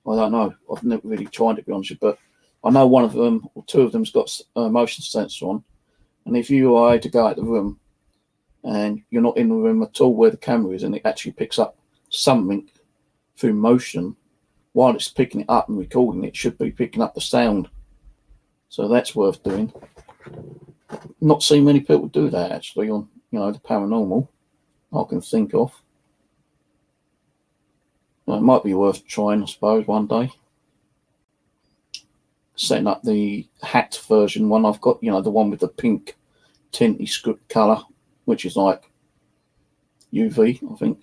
I don't know. I've never really tried, to be honest with you, but I know one of them or two of them's got a motion sensor on. And if you are to go out the room and you're not in the room at all where the camera is, and it actually picks up something through motion, while it's picking it up and recording, it should be picking up the sound. So that's worth doing. Not seen many people do that actually on, you know, the paranormal I can think of. Well, it might be worth trying, I suppose, one day. Setting up the hat version one I've got, you know, the one with the pink tinty script colour, which is like UV, I think.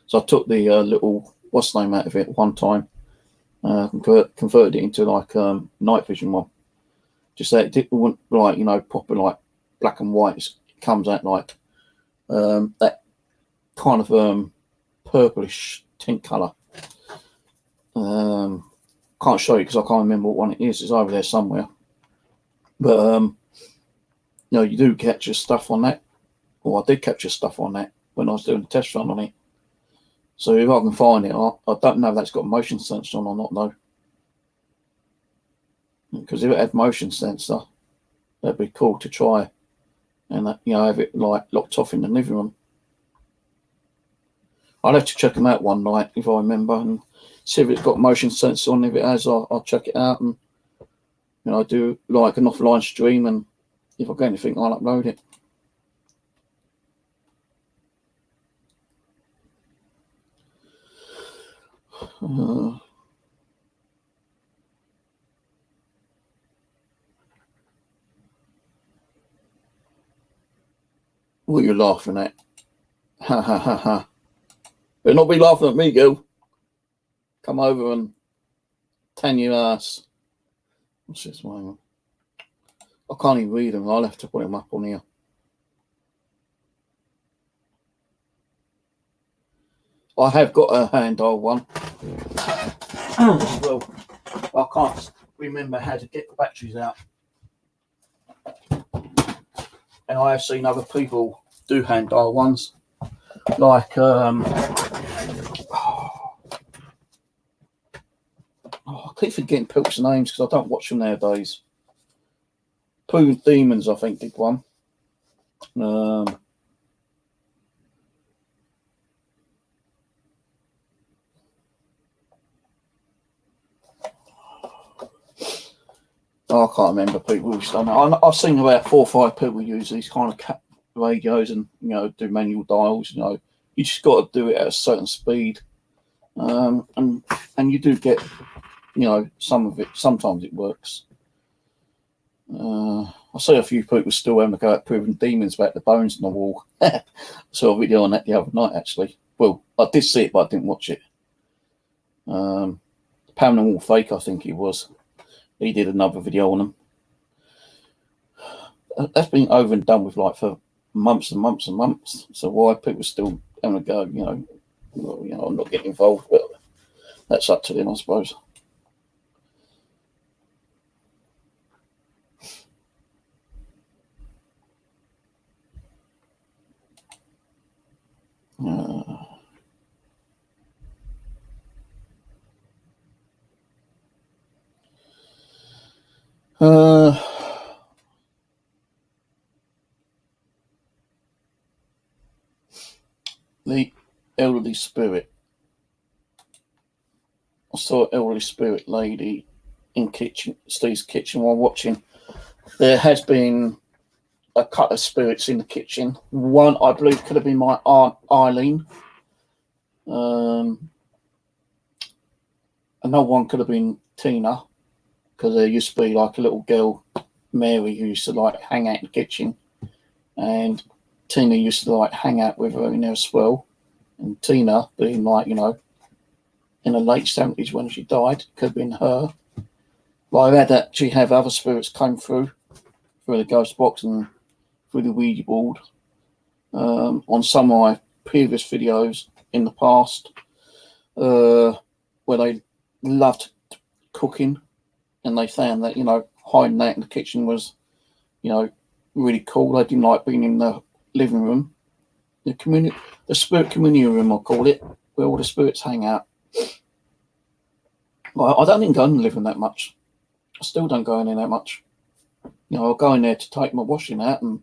So I took the little, what's the name out of it one time, converted it into like night vision one. Just that it wouldn't like, you know, proper like black and white. It comes out like that kind of purplish tint colour. Can't show you because I can't remember what one it is. It's over there somewhere. But you know, you do capture stuff on that, or I did capture stuff on that when I was doing the test run on it. So if I can find it, I don't know if that's got a motion sensor on or not though. Because if it had motion sensor, that'd be cool to try, and that, you know, have it like locked off in the living room. I'll have to check them out one night if I remember and see if it's got motion sensor on. If it has, I'll check it out and, you know, do like an offline stream, and if I get anything, I'll upload it. What are you laughing at? Ha ha ha ha. Better not be laughing at me, girl. Come over and tan your ass. What's this one? I can't even read them. I'll have to put them up on here. I have got a hand dial one. Well, I can't remember how to get the batteries out. And I have seen other people do hand dial ones. Like, I keep forgetting people's names because I don't watch them nowadays. Pooh Demons, I think, did one. I can't remember people who've done it. I've seen about 4 or 5 people use these kind of radios and, you know, do manual dials. You know, you just got to do it at a certain speed, and you do get, you know, some of it. Sometimes it works. I see a few people still having to go out proving demons about the bones in the wall. I saw a video on that the other night, actually. Well, I did see it, but I didn't watch it. Paranormal Fake, I think he was. He did another video on them. that's been over and done with like for months and months and months. So why people still having a go, well, I'm not getting involved, but that's up to them, I suppose. The elderly spirit. I saw an elderly spirit lady in Steve's kitchen while watching. There has been a couple of spirits in the kitchen. One, I believe, could have been my Aunt Eileen. Another one could have been Tina, because there used to be like a little girl, Mary, who used to like hang out in the kitchen, and Tina used to like hang out with her in there as well. And Tina, being like, in the late 70s when she died, could have been her. But I've had actually have other spirits come through the ghost box and through the Ouija board. On some of my previous videos in the past, where they loved cooking, and they found that hiding that in the kitchen was really cool. They didn't like being in the living room, the spirit community room, I call it, where all the spirits hang out. I don't even go in the living room that much. I still don't go in there that much. I'll go in there to take my washing out and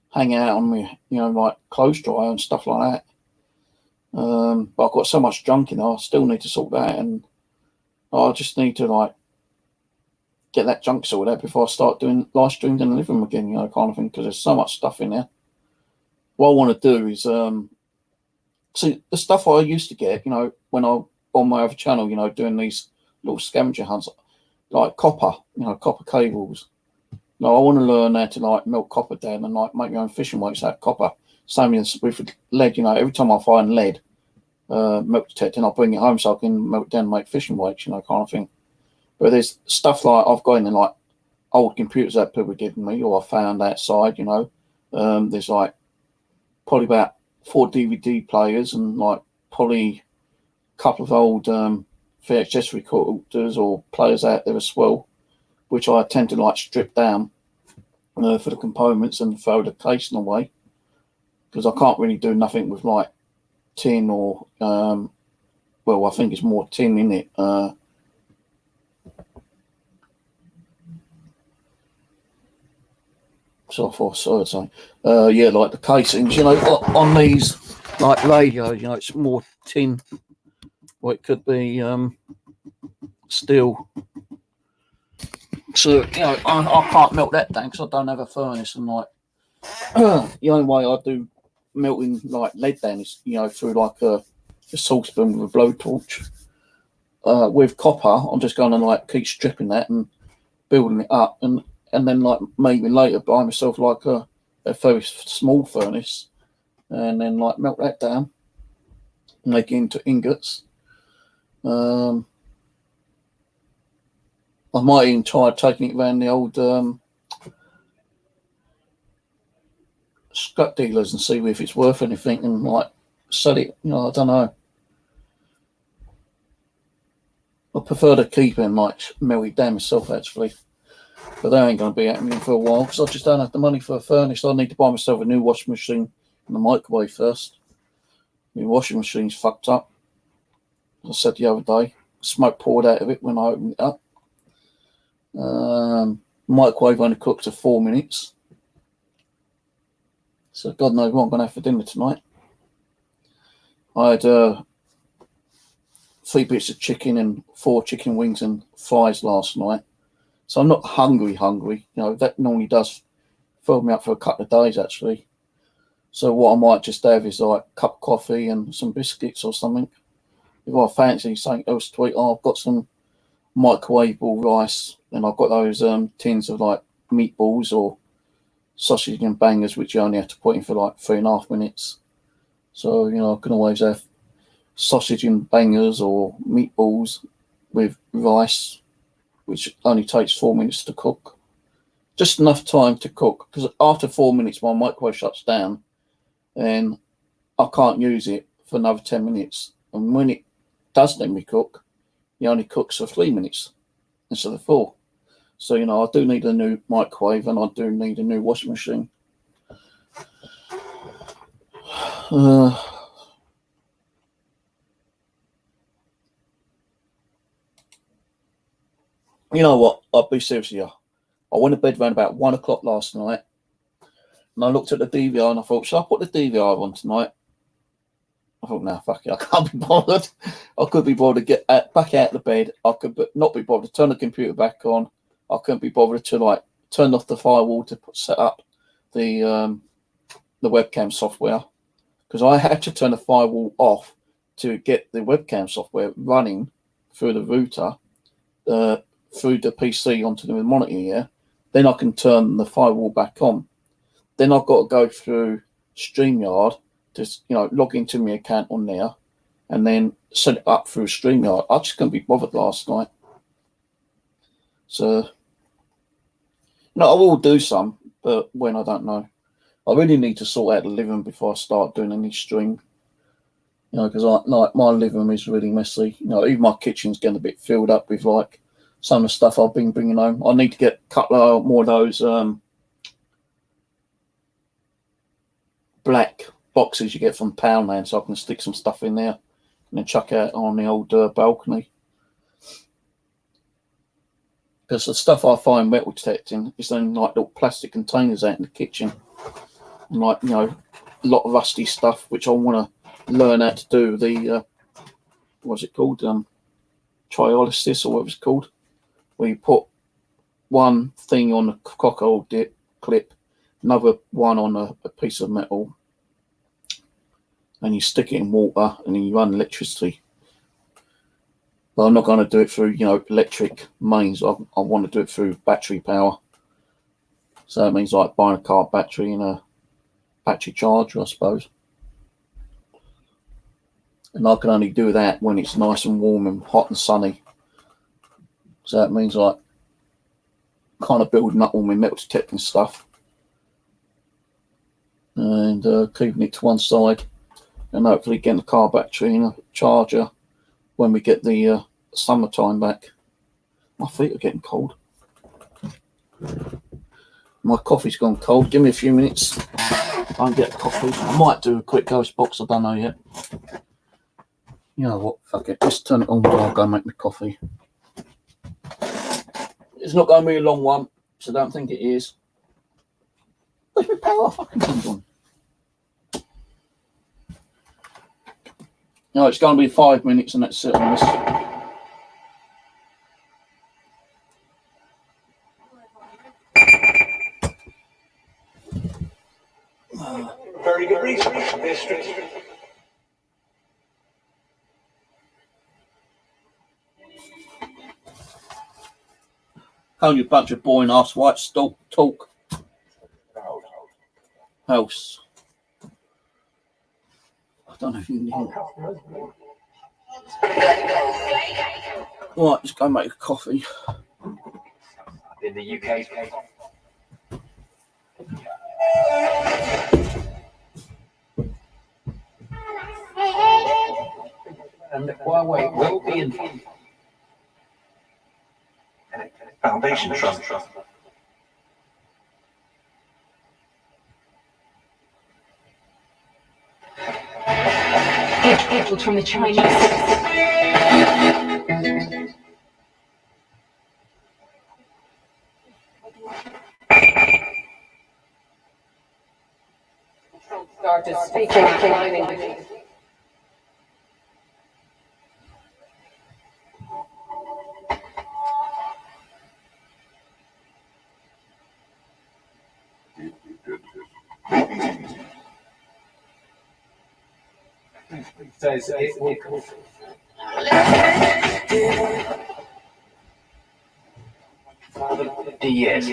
hang out on my like clothes dryer and stuff like that. But I've got so much junk in there, I still need to sort that out, and I just need to like get that junk sorted out before I start doing live streams in the living room again, kind of thing, because there's so much stuff in there. What I want to do is see the stuff I used to get, when I on my other channel, doing these little scavenger hunts, like copper, copper cables. I want to learn how to like melt copper down and like make my own fishing weights out of copper. Same as with lead, every time I find lead, milk detecting, I'll bring it home so I can melt it down and make fishing weights, kind of thing. But there's stuff like I've got in like old computers that people given me or I found outside, there's like probably about 4 DVD players and like probably a couple of old VHS recorders or players out there as well, which I tend to like strip down for the components and throw the casing away, because I can't really do nothing with like tin or well, I think it's more tin in it. So I thought, sorry, yeah, like the casings, on these like radios, it's more tin, or it could be steel. So I can't melt that down because I don't have a furnace, and like the only way I do melting like lead down is through like a saucepan with a blowtorch. With copper, I'm just going to like keep stripping that and building it up, and then like maybe later buy myself like a very small furnace, and then like melt that down, make it into ingots. I might even try taking it around the old scrap dealers and see if it's worth anything and like sell it. I don't know. I prefer to keep it and like melt it down myself actually, but that ain't going to be happening for a while because I just don't have the money for a furnace. I need to buy myself a new washing machine and a microwave first. My washing machine's fucked up. As I said the other day, smoke poured out of it when I opened it up. Microwave only cooks for 4 minutes, so God knows what I'm going to have for dinner tonight. I had 3 bits of chicken and 4 chicken wings and fries last night, so I'm not hungry. That normally does fill me up for a couple of days actually. So what I might just have is like a cup of coffee and some biscuits or something. If I fancy something else to eat, I've got some microwavable rice, and I've got those tins of like meatballs or sausage and bangers, which you only have to put in for like 3.5 minutes. So I can always have sausage and bangers or meatballs with rice, which only takes 4 minutes to cook. just enough time to cook, because after 4 minutes my microwave shuts down and I can't use it for another 10 minutes. And when it does let me cook, it only cooks for 3 minutes instead of 4. So, you know, I do need a new microwave and I do need a new washing machine. You know what? I'll be serious here. I went to bed around about 1 o'clock last night and I looked at the DVR and I thought, should I put the DVR on tonight? I thought, nah, fuck it, I can't be bothered. I could be bothered to get back out of the bed. I could not be bothered to turn the computer back on. I couldn't be bothered to like turn off the firewall to set up the webcam software, because I had to turn the firewall off to get the webcam software running through the router, through the PC onto the monitor. Yeah, then I can turn the firewall back on. Then I've got to go through StreamYard to, you know, log into my account on there and then set it up through StreamYard. I just couldn't be bothered last night. So, no, I will do some, but when, I don't know. I really need to sort out the living room before I start doing any stream. You know, because like my living room is really messy. You know, even my kitchen's getting a bit filled up with like some of the stuff I've been bringing home. I need to get a couple of more of those black boxes you get from Poundland, so I can stick some stuff in there and then chuck out on the old balcony. Because the stuff I find metal detecting is in like little plastic containers out in the kitchen, and like, you know, a lot of rusty stuff which I want to learn how to do. The what's it called? Triolysis or whatever it's called, where you put one thing on a cockle dip clip, another one on a piece of metal, and you stick it in water and then you run electricity. But I'm not going to do it through, you know, electric mains. I want to do it through battery power. So that means like buying a car battery and a battery charger, I suppose. And I can only do that when it's nice and warm and hot and sunny. So that means like kind of building up all my metal detecting stuff and keeping it to one side, and hopefully getting a car battery and a charger when we get the summertime back. My feet are getting cold. My coffee's gone cold. Give me a few minutes. I'll get coffee. I might do a quick ghost box. I don't know yet. You know what? Fuck it. Just turn it on while I go make my coffee. It's not going to be a long one, so don't think it is. Where's my power fucking thing on? No, it's going to be 5 minutes and that's it on this. Very good research. Only a bunch of boring ass white talk. House. I don't know if you can hear. Right, let's go make a coffee. In the UK. And Huawei will be in Foundation Trust. Cables from the Chinese. Started speaking. Says it will yes.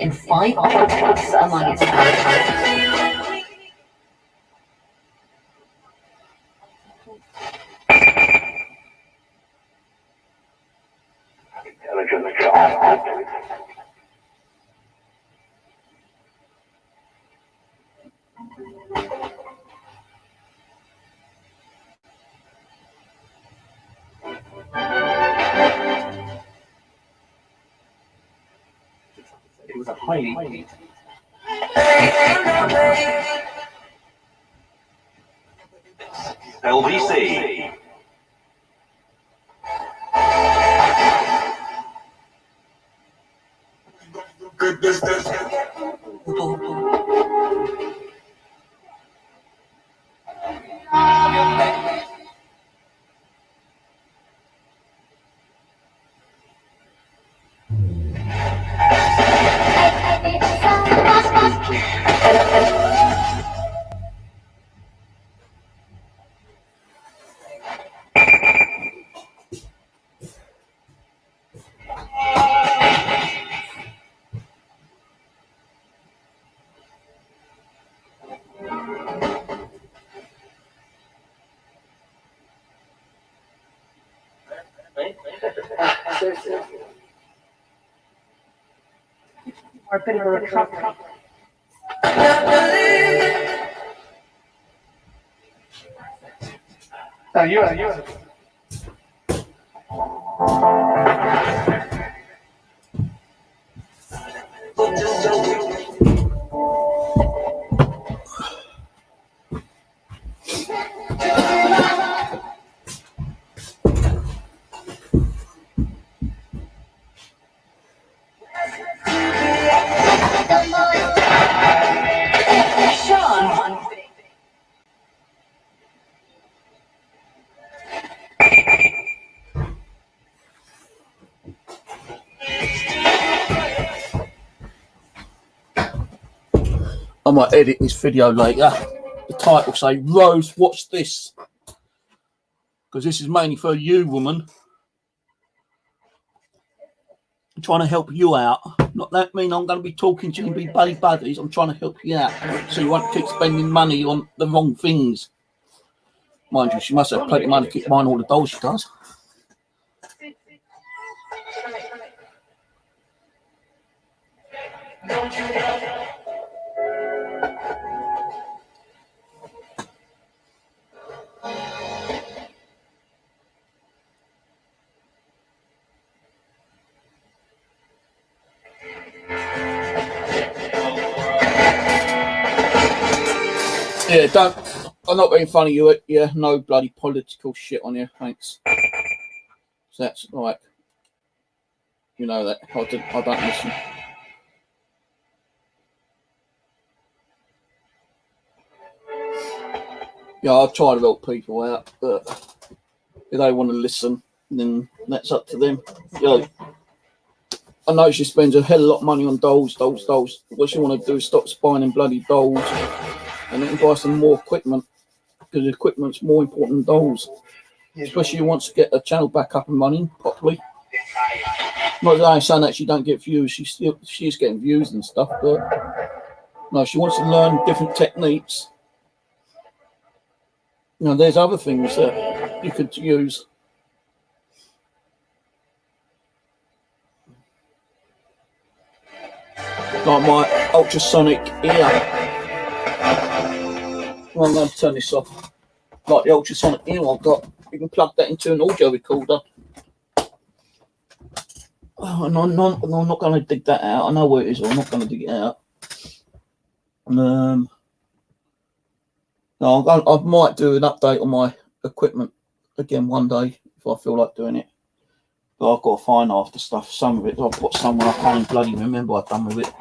and 5 outputs among its parts. Intelligence charge. It was a highly LVC. Or a bit of a recovery. You. Sean. I might edit this video later. The title say, Rose, watch this. Because this is mainly for you, woman. I'm trying to help you out. Not that mean I'm going to be talking to you and be buddy buddies. I'm trying to help you out. So you won't keep spending money on the wrong things. Mind you, she must have plenty of money to keep buying all the dolls she does. Yeah, don't. I'm not being funny, you. Yeah, no bloody political shit on here, thanks. So that's like, you know that I don't listen. Yeah, I try to help people out, but if they want to listen, then that's up to them. You know, I know she spends a hell of a lot of money on dolls. What she want to do is stop buying them bloody dolls and then buy some more equipment, because equipment's more important than dolls. Especially if she wants to get a channel back up and running properly. Not that I'm saying that she don't get views, she's getting views and stuff, but no, she wants to learn different techniques. You know, there's other things that you could use. Like my ultrasonic ear. Well, I'm going to turn this off. Like the ultrasonic ear I've got, you can plug that into an audio recorder. Oh, and I'm not going to dig that out. I know where it is, I'm not going to dig it out. No, I might do an update on my equipment again one day if I feel like doing it. But I've got to find after stuff. Some of it I've got somewhere I can't bloody remember what I've done with it.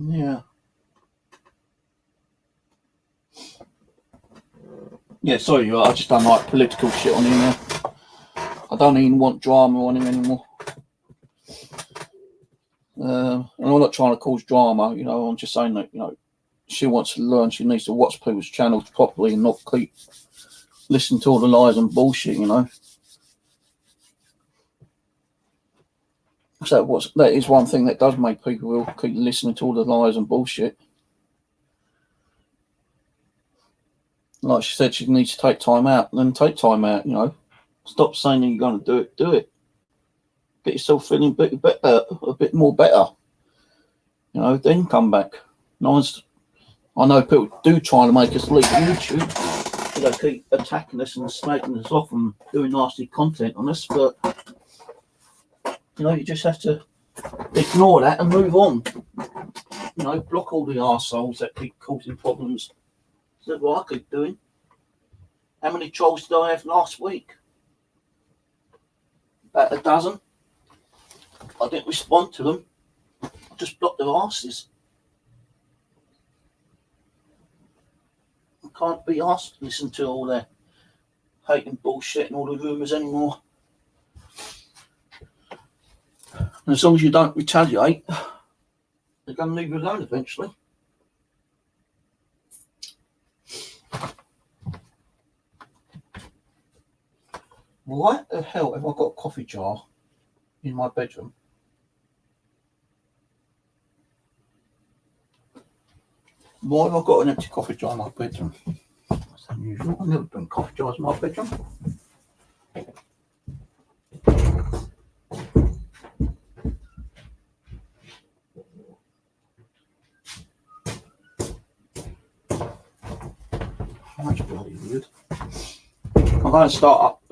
Yeah. Yeah, sorry, I just don't like political shit on him now. I don't even want drama on him anymore. And I'm not trying to cause drama, you know, I'm just saying that, you know, she wants to learn. She needs to watch people's channels properly and not keep listening to all the lies and bullshit, you know. So that is one thing that does make people will keep listening to all the lies and bullshit. Like she said, she needs to take time out. Then take time out, you know. Stop saying you're going to do it. Do it. Get yourself feeling a bit better, a bit more better. You know, then come back. I know people do try to make us leave YouTube. They keep attacking us and snaking us off and doing nasty content on us, but you know, you just have to ignore that and move on. You know, block all the arseholes that keep causing problems. That's what I keep doing. How many trolls did I have last week? About a dozen. I didn't respond to them. I just blocked their asses. I can't be asked to listen to all their hating bullshit and all the rumours anymore. And as long as you don't retaliate, they're going to leave you alone eventually. Why the hell have I got a coffee jar in my bedroom? Why have I got an empty coffee jar in my bedroom? That's unusual. I've never done coffee jars in my bedroom. That's bloody weird. I'm going to start up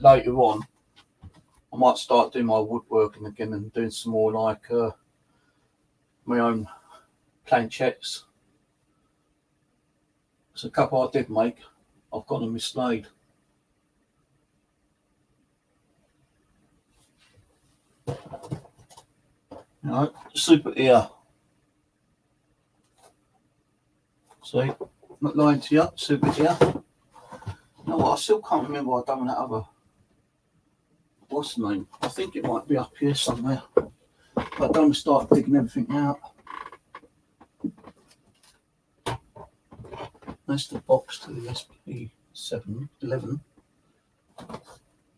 later on. I might start doing my woodworking again and doing some more like my own planchettes. There's a couple I did make. I've got them mislaid. You know, super ear. See, not lying to you, super ear. You know what? I still can't remember what I've done with that other. What's the name? I think it might be up here somewhere. But I don't start digging everything out. That's the box to the SP711.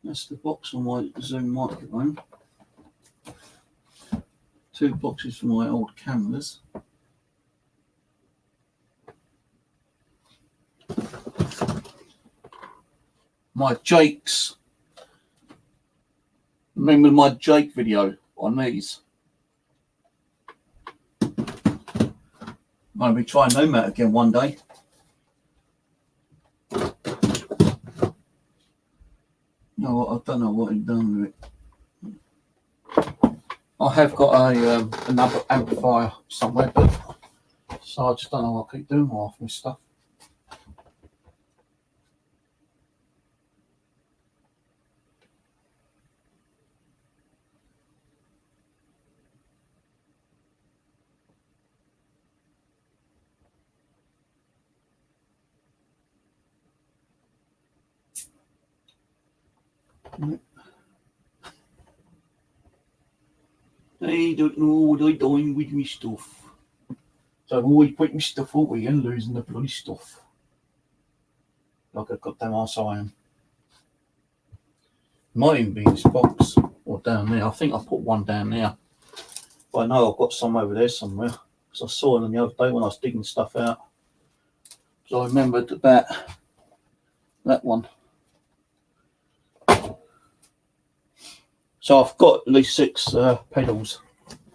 That's the box on my Zoom microphone. 2 boxes for my old cameras. My Jakes. Remember my Jake video on these? Might be trying them out again one day. No, I don't know what he's done with it. I have got another amplifier somewhere, but so I just don't know what I keep doing with half this stuff. I don't know what I'm doing with my stuff. So I've always put my stuff away and losing the bloody stuff. Like a goddamn arse I am. Might even be in this box or down there. I think I put one down there. But I know I've got some over there somewhere. Because I saw them the other day when I was digging stuff out. So I remembered about that one. So I've got at least 6 pedals.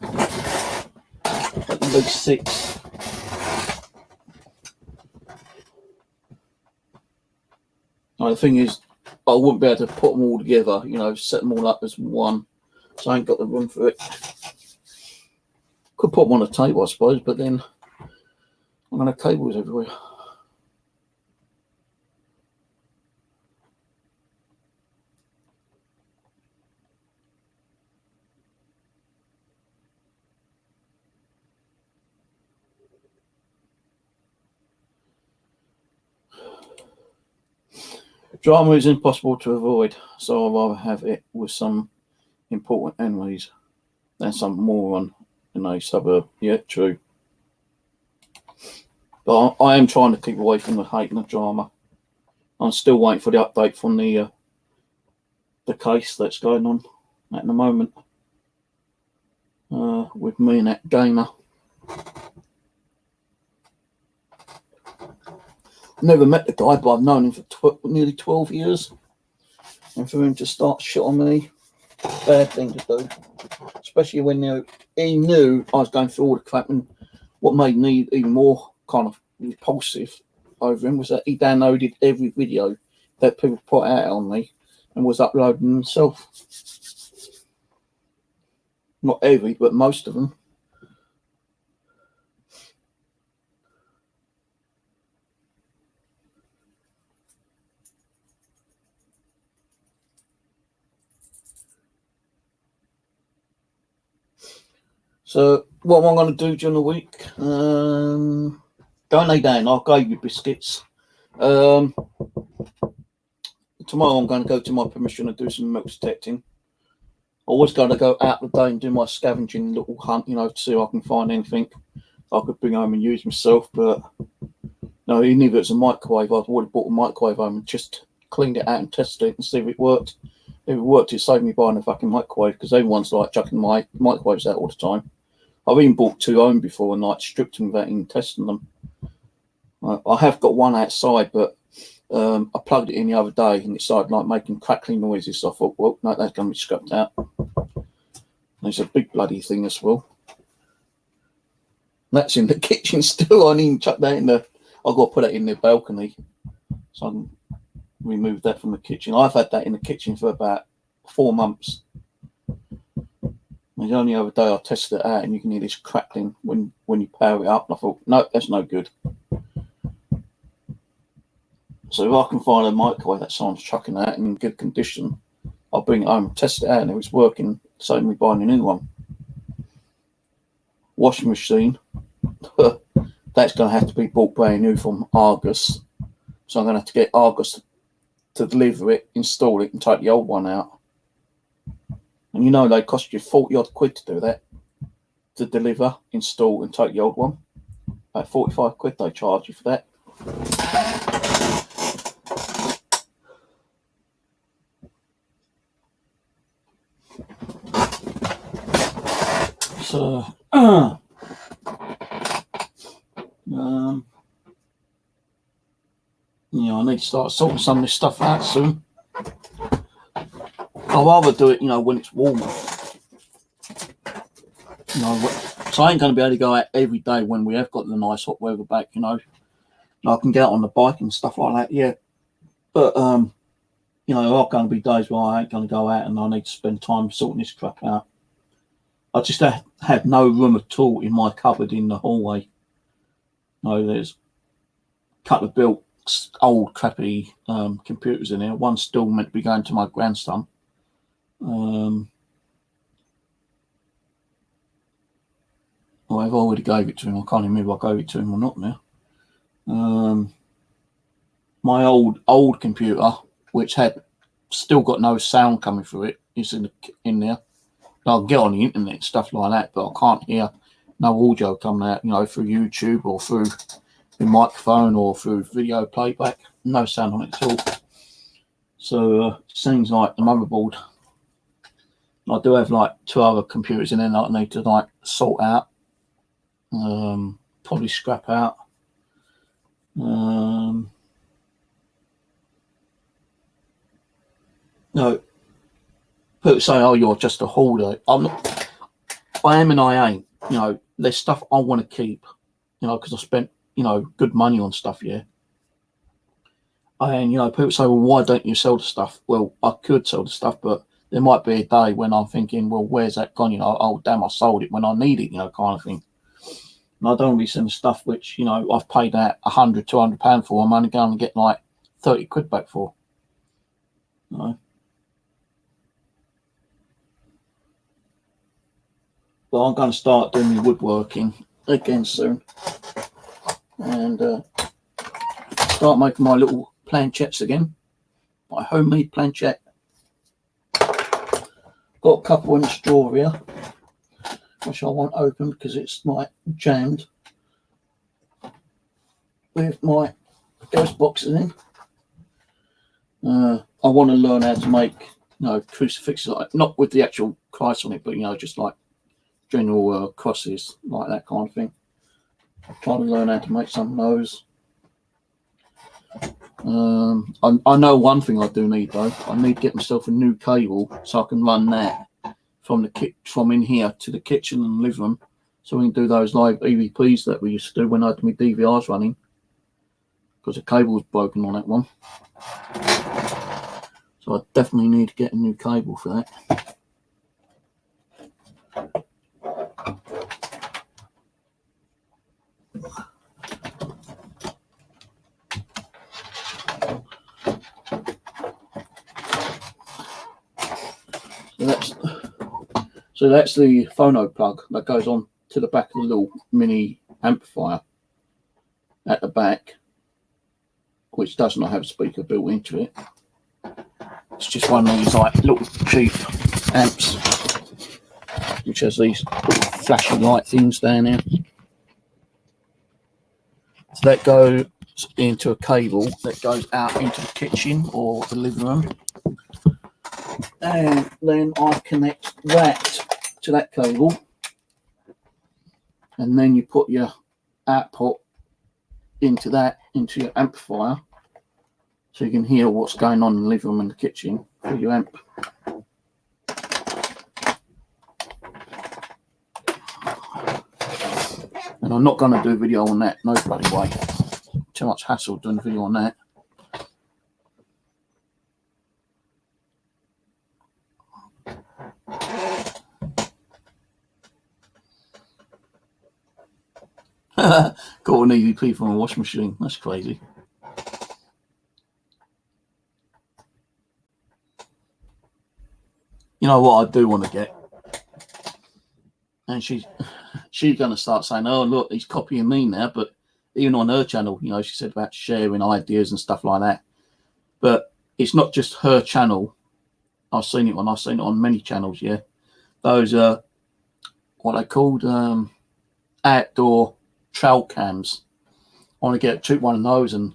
At least 6. Now the thing is, I wouldn't be able to put them all together, you know, set them all up as one. So I ain't got the room for it. Could put them on a table, I suppose, but then I'm going to have cables everywhere. Drama is impossible to avoid, so I'd rather have it with some important enemies than some moron in a suburb. Yeah, true. But I am trying to keep away from the hate and the drama. I'm still waiting for the update from the case that's going on at the moment with me and that gamer. Never met the guy, but I've known him for nearly 12 years. And for him to start shit on me, bad thing to do. Especially when he knew I was going through all the crap, and what made me even more kind of repulsive over him was that he downloaded every video that people put out on me and was uploading himself. Not every, but most of them. So what am I going to do during the week? Don't lay down. I gave you biscuits. Tomorrow I'm going to go to my permission and do some milk detecting. I was going to go out the day and do my scavenging little hunt, you know, to see if I can find anything I could bring home and use myself. But no, even if it's a microwave, I've already bought a microwave home and just cleaned it out and tested it and see if it worked. If it worked, it saved me buying a fucking microwave, because everyone's like chucking my microwaves out all the time. I've even bought 2 home before and like stripped them without even testing them. I have got one outside, but I plugged it in the other day and it started like making crackling noises. So I thought, well, no, that's going to be scrapped out. There's a big bloody thing as well. That's in the kitchen still. I didn't chuck that in the. I've got to put that in the balcony, so I can remove that from the kitchen. I've had that in the kitchen for about 4 months. The only other day I tested it out, and you can hear this crackling when you power it up. And I thought, no, that's no good. So if I can find a microwave that someone's chucking out in good condition, I'll bring it home and test it out, and if it's working, save me buying a new one. Washing machine, that's going to have to be bought brand new from Argus. So I'm going to have to get Argus to deliver it, install it, and take the old one out. And you know they cost you 40 odd quid to do that, to deliver, install, and take the old one. About 45 quid they charge you for that. So, you know, I need to start sorting some of this stuff out soon. I'd rather do it, you know, when it's warmer. You know, so I ain't going to be able to go out every day when we have got the nice hot weather back, you know. I can get out on the bike and stuff like that, yeah. But, you know, there are going to be days where I ain't going to go out and I need to spend time sorting this crap out. I just had no room at all in my cupboard in the hallway. You know, there's a couple of built old crappy computers in there. One's still meant to be going to my grandson. Well, I've already gave it to him. I can't remember if I gave it to him or not now. My old computer, which had still got no sound coming through it, is in there. I'll get on the internet and stuff like that, but I can't hear no audio coming out, you know, through YouTube or through the microphone or through video playback. No sound on it at all. So seems like the motherboard. I do have like 2 other computers in there that I need to like sort out. Probably scrap out. No. People say, oh, you're just a hoarder. I'm not. I am and I ain't. You know, there's stuff I want to keep, you know, because I spent, you know, good money on stuff, yeah. And, you know, people say, well, why don't you sell the stuff? Well, I could sell the stuff, but there might be a day when I'm thinking, well, where's that gone? You know, oh, damn, I sold it when I need it, you know, kind of thing. And I don't want to be selling stuff which, you know, I've paid out £100, £200 for. I'm only going to get like 30 quid back for. You know? But I'm going to start doing the woodworking again soon. And start making my little planchettes again. My homemade planchette. Got a couple in the straw here, which I won't open because it's like jammed. with my ghost boxes in. I want to learn how to make, crucifixes, like, not with the actual Christ on it, but just like general crosses, like that kind of thing. I'm trying to learn how to make some of those. I know one thing I do need though. I need to get myself a new cable so I can run that from in here to the kitchen and living room, so we can do those live EVPs that we used to do when I had my DVRs running, because the cable was broken on that one. So I definitely need to get a new cable for that. So that's the phono plug that goes on to the back of the little mini amplifier at the back, which does not have a speaker built into it. It's just one of these like little cheap amps, which has these flashing light things down here. So that goes into a cable that goes out into the kitchen or the living room, and then I connect that to that cable, and then you put your output into your amplifier, so you can hear what's going on in the living room and the kitchen for your amp. And I'm not going to do a video on that, no bloody way. Too much hassle doing a video on that. Got an EVP from a washing machine. That's crazy. You know what I do want to get? And she's going to start saying, oh, look, he's copying me now. But even on her channel, she said about sharing ideas and stuff like that. But it's not just her channel. I've seen it on many channels, yeah. Those what they called outdoor trail cams. I want to get a cheap one of those and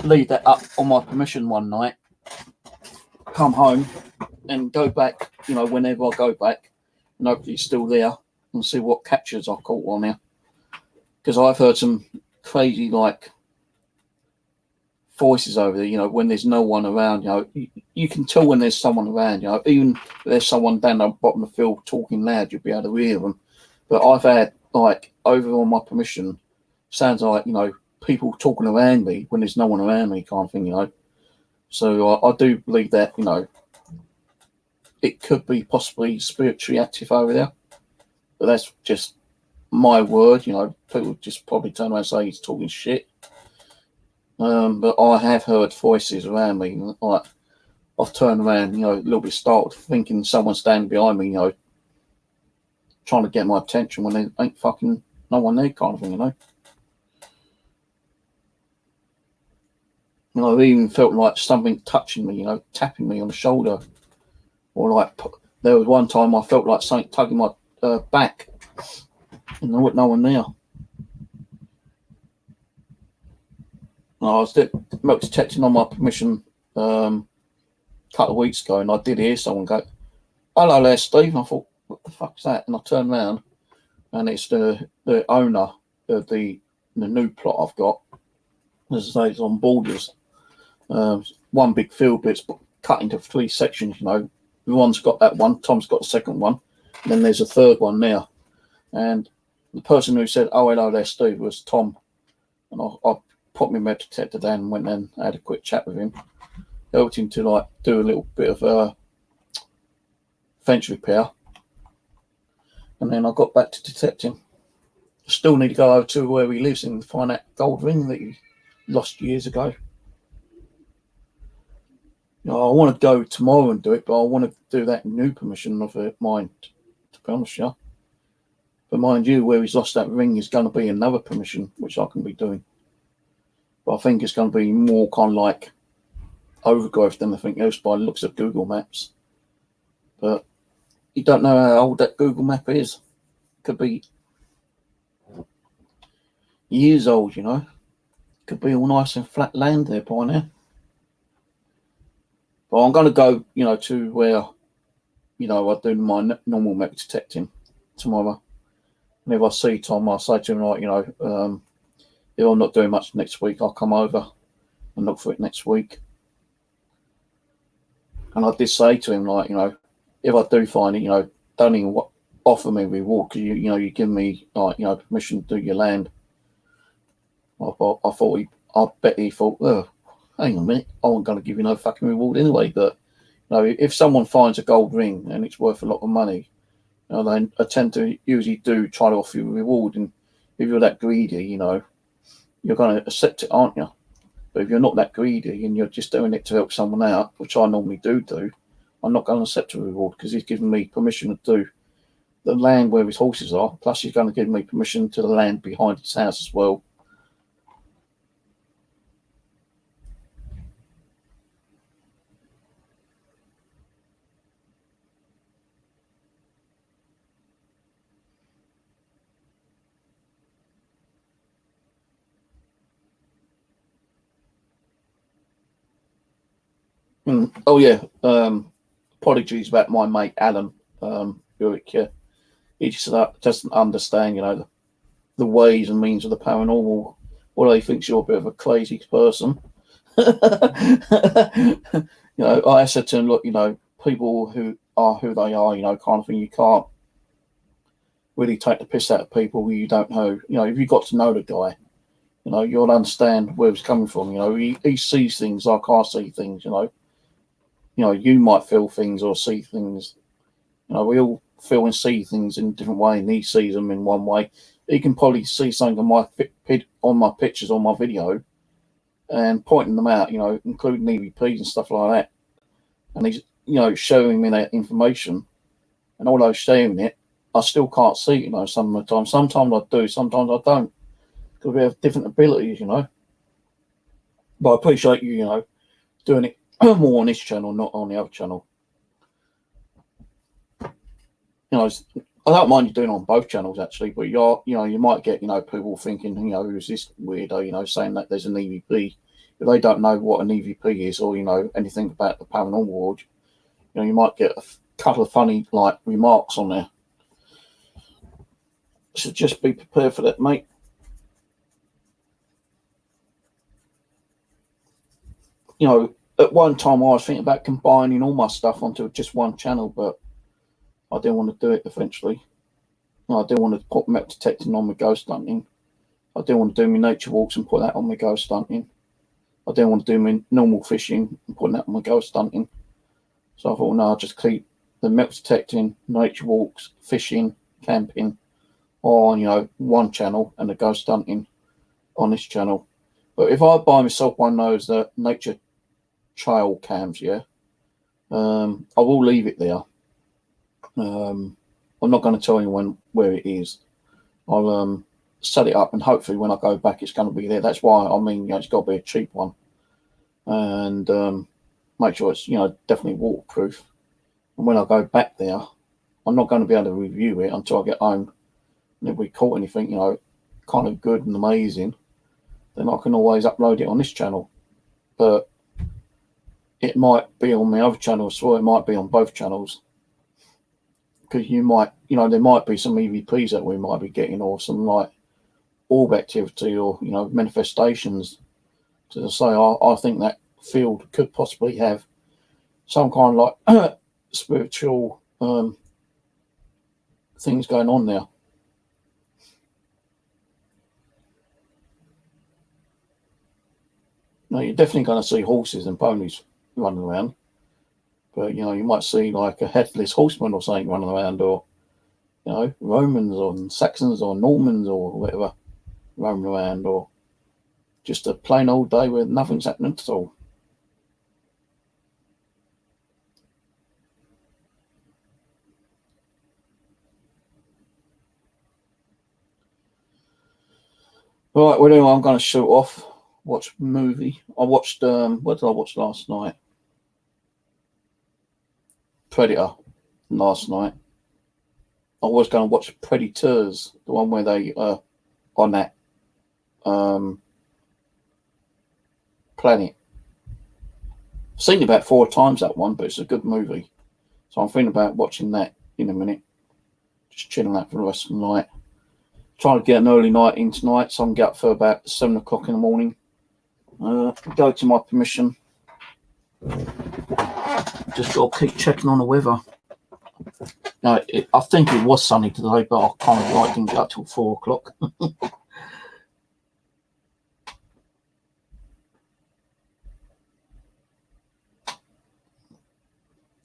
leave that up on my permission one night, come home and go back, whenever I go back, and hopefully it's still there, and see what captures I caught on there. Because I've heard some crazy like voices over there, when there's no one around, you can tell when there's someone around, even if there's someone down the bottom of the field talking loud, you'll be able to hear them. But I've had like over on my permission, sounds like, people talking around me when there's no one around me kind of thing, So I do believe that, it could be possibly spiritually active over there. But that's just my word, people just probably turn around and say he's talking shit. But I have heard voices around me. Like, I've turned around, a little bit startled, thinking someone's standing behind me, trying to get my attention when there ain't fucking no one there kind of thing, I've even felt like something touching me, tapping me on the shoulder. Or like, there was one time I felt like something tugging my back, and there was no one there. I was detecting on my permission a couple of weeks ago, and I did hear someone go, "Hello there, Steve." And I thought, what the fuck's that? And I turned around, and it's the owner of the new plot I've got. As I say, it's on borders. One big field, but it's cut into 3 sections, One's got that one, Tom's got the second one, and then there's a third one there. And the person who said, "Oh, hello there, Steve," was Tom. And I put my metal detector down and went and had a quick chat with him. Helped him to like do a little bit of fence repair. And then I got back to detecting. Still need to go over to where he lives and find that gold ring that he lost years ago. I want to go tomorrow and do it, but I want to do that in new permission of mine, to be honest, yeah. But mind you, where he's lost that ring is going to be another permission, which I can be doing. But I think it's going to be more kind of like overgrowth than anything else by the looks of Google Maps. But you don't know how old that Google map is. Could be years old, Could be all nice and flat land there by now. But I'm going to go, you know, to where, you know, I do my normal metal detecting tomorrow. And if I see Tom, I'll say to him, like, you know, if I'm not doing much next week, I'll come over and look for it next week. And I did say to him, like, you know, if I do find it, you know, don't even offer me a reward because you know, you give me, like, you know, permission to do your land. I bet he thought, oh, hang on a minute, I wasn't going to give you no fucking reward anyway. But you know, if someone finds a gold ring and it's worth a lot of money, you know, they tend to usually do try to offer you a reward. And if you're that greedy, you know, you're going to accept it, aren't you? But if you're not that greedy and you're just doing it to help someone out, which I normally do, I'm not going to accept a reward because he's given me permission to do the land where his horses are. Plus, he's going to give me permission to the land behind his house as well. Oh yeah, apologies about my mate Alan Buick. Yeah, he just doesn't understand, you know, the ways and means of the paranormal. Well, he thinks you're a bit of a crazy person. You know, I said to him, look, you know, people who are who they are, you know, kind of thing. You can't really take the piss out of people who you don't know. You know, if you got to know the guy, you know, you'll understand where he's coming from. You know, he sees things like I see things. You know, you might feel things or see things. You know, we all feel and see things in a different way, and he sees them in one way. He can probably see something on my pictures on my video and pointing them out, you know, including EVPs and stuff like that. And he's, you know, showing me that information. And although showing it, I still can't see it, you know, some of the time. Sometimes I do, sometimes I don't. Because we have different abilities, you know. But I appreciate you, you know, doing it more on this channel, not on the other channel. You know, I don't mind you doing it on both channels actually, but you know, you might get, you know, people thinking, you know, who's this weirdo, you know, saying that there's an EVP. If they don't know what an EVP is or, you know, anything about the paranormal world, you know, you might get a couple of funny, like, remarks on there. So just be prepared for that, mate. You know, at one time I was thinking about combining all my stuff onto just one channel, but I didn't want to do it eventually. I didn't want to put metal detecting on my ghost hunting. I didn't want to do my nature walks and put that on my ghost hunting. I didn't want to do my normal fishing and put that on my ghost hunting. So I thought, no, I'll just keep the metal detecting, nature walks, fishing, camping on, you know, one channel and the ghost hunting on this channel. But if I buy myself one of those nature trail cams, yeah, I will leave it there. I'm not going to tell anyone where it is. I'll set it up, and hopefully when I go back, it's going to be there. That's why I mean, you know, it's got to be a cheap one, and make sure it's, you know, definitely waterproof. And when I go back there, I'm not going to be able to review it until I get home. And if we caught anything, you know, kind of good and amazing, then I can always upload it on this channel. But it might be on my other channel as well. It might be on both channels. Because you might, you know, there might be some EVPs that we might be getting, or some like orb activity, or, you know, manifestations. To say, I think that field could possibly have some kind of like spiritual things going on there. Now, you're definitely going to see horses and ponies running around. But, you know, you might see like a headless horseman or something running around, or, you know, Romans or Saxons or Normans or whatever roaming around, or just a plain old day where nothing's happening at all. Right, well, anyway, I'm going to shoot off, watch a movie. I watched, what did I watch last night? Predator last night. I was going to watch Predators, the one where they on that Planet. I've seen it about 4 times, that one, but it's a good movie. So I'm thinking about watching that in a minute. Just chilling out for the rest of the night. Trying to get an early night in tonight, so I can get up for about 7 o'clock in the morning. Go to my permission. Just got to keep checking on the weather. No, I think it was sunny today, but I kind of like didn't get up till 4 o'clock.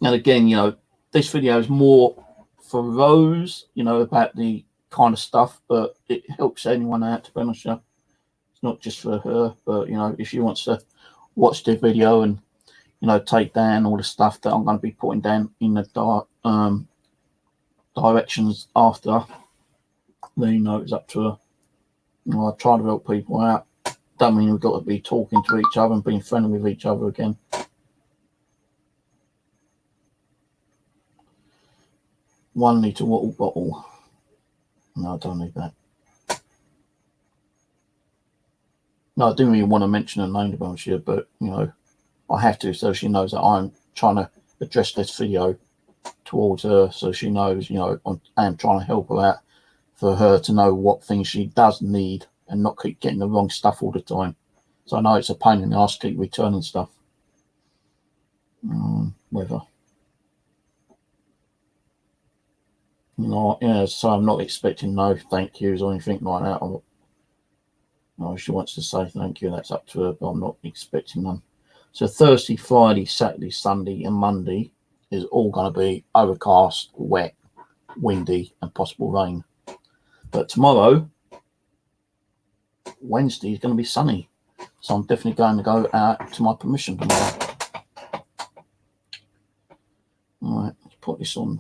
And again, you know, this video is more for Rose, you know, about the kind of stuff, but it helps anyone out, to be honest. You know, it's not just for her, but you know, if she wants to watch the video and you know take down all the stuff that I'm going to be putting down in the directions after, then you know it's up to her. You know, I try to help people out. Don't mean we've got to be talking to each other and being friendly with each other again. 1 litre water bottle. No, I don't need that. No, I didn't really want to mention her name, to be honest with you, but you know, I have to, so she knows that I'm trying to address this video towards her, so she knows, you know, I am trying to help her out for her to know what things she does need and not keep getting the wrong stuff all the time. So I know it's a pain in the ass to keep returning stuff. Weather. No, yeah, so I'm not expecting no thank yous or anything like that. No, she wants to say thank you, that's up to her, but I'm not expecting none. So Thursday, Friday, Saturday, Sunday and Monday is all going to be overcast, wet, windy and possible rain. But tomorrow, Wednesday, is going to be sunny. So I'm definitely going to go out to my permission tomorrow. All right, let's put this on.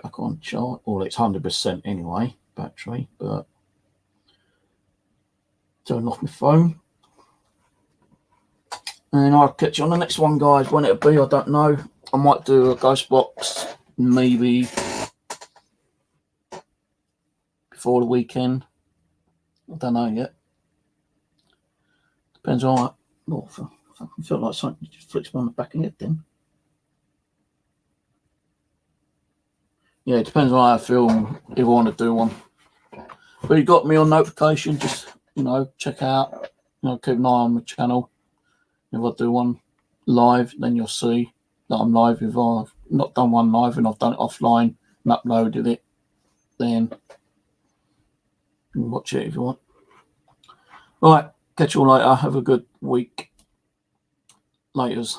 Back on chart. Well, it's 100% anyway, battery, but turn off my phone. And I'll catch you on the next one, guys. When it'll be, I don't know. I might do a ghost box maybe before the weekend. I don't know yet. Depends on what. Oh, I feel like something just flicks me on the back of the head then. Yeah, it depends on how I feel if I want to do one. But you got me on notification, just, you know, check out, you know, keep an eye on my channel. If I do one live, then you'll see that I'm live. If I've not done one live and I've done it offline and uploaded it, then you can watch it if you want. Right, catch you all later. Have a good week. Laters.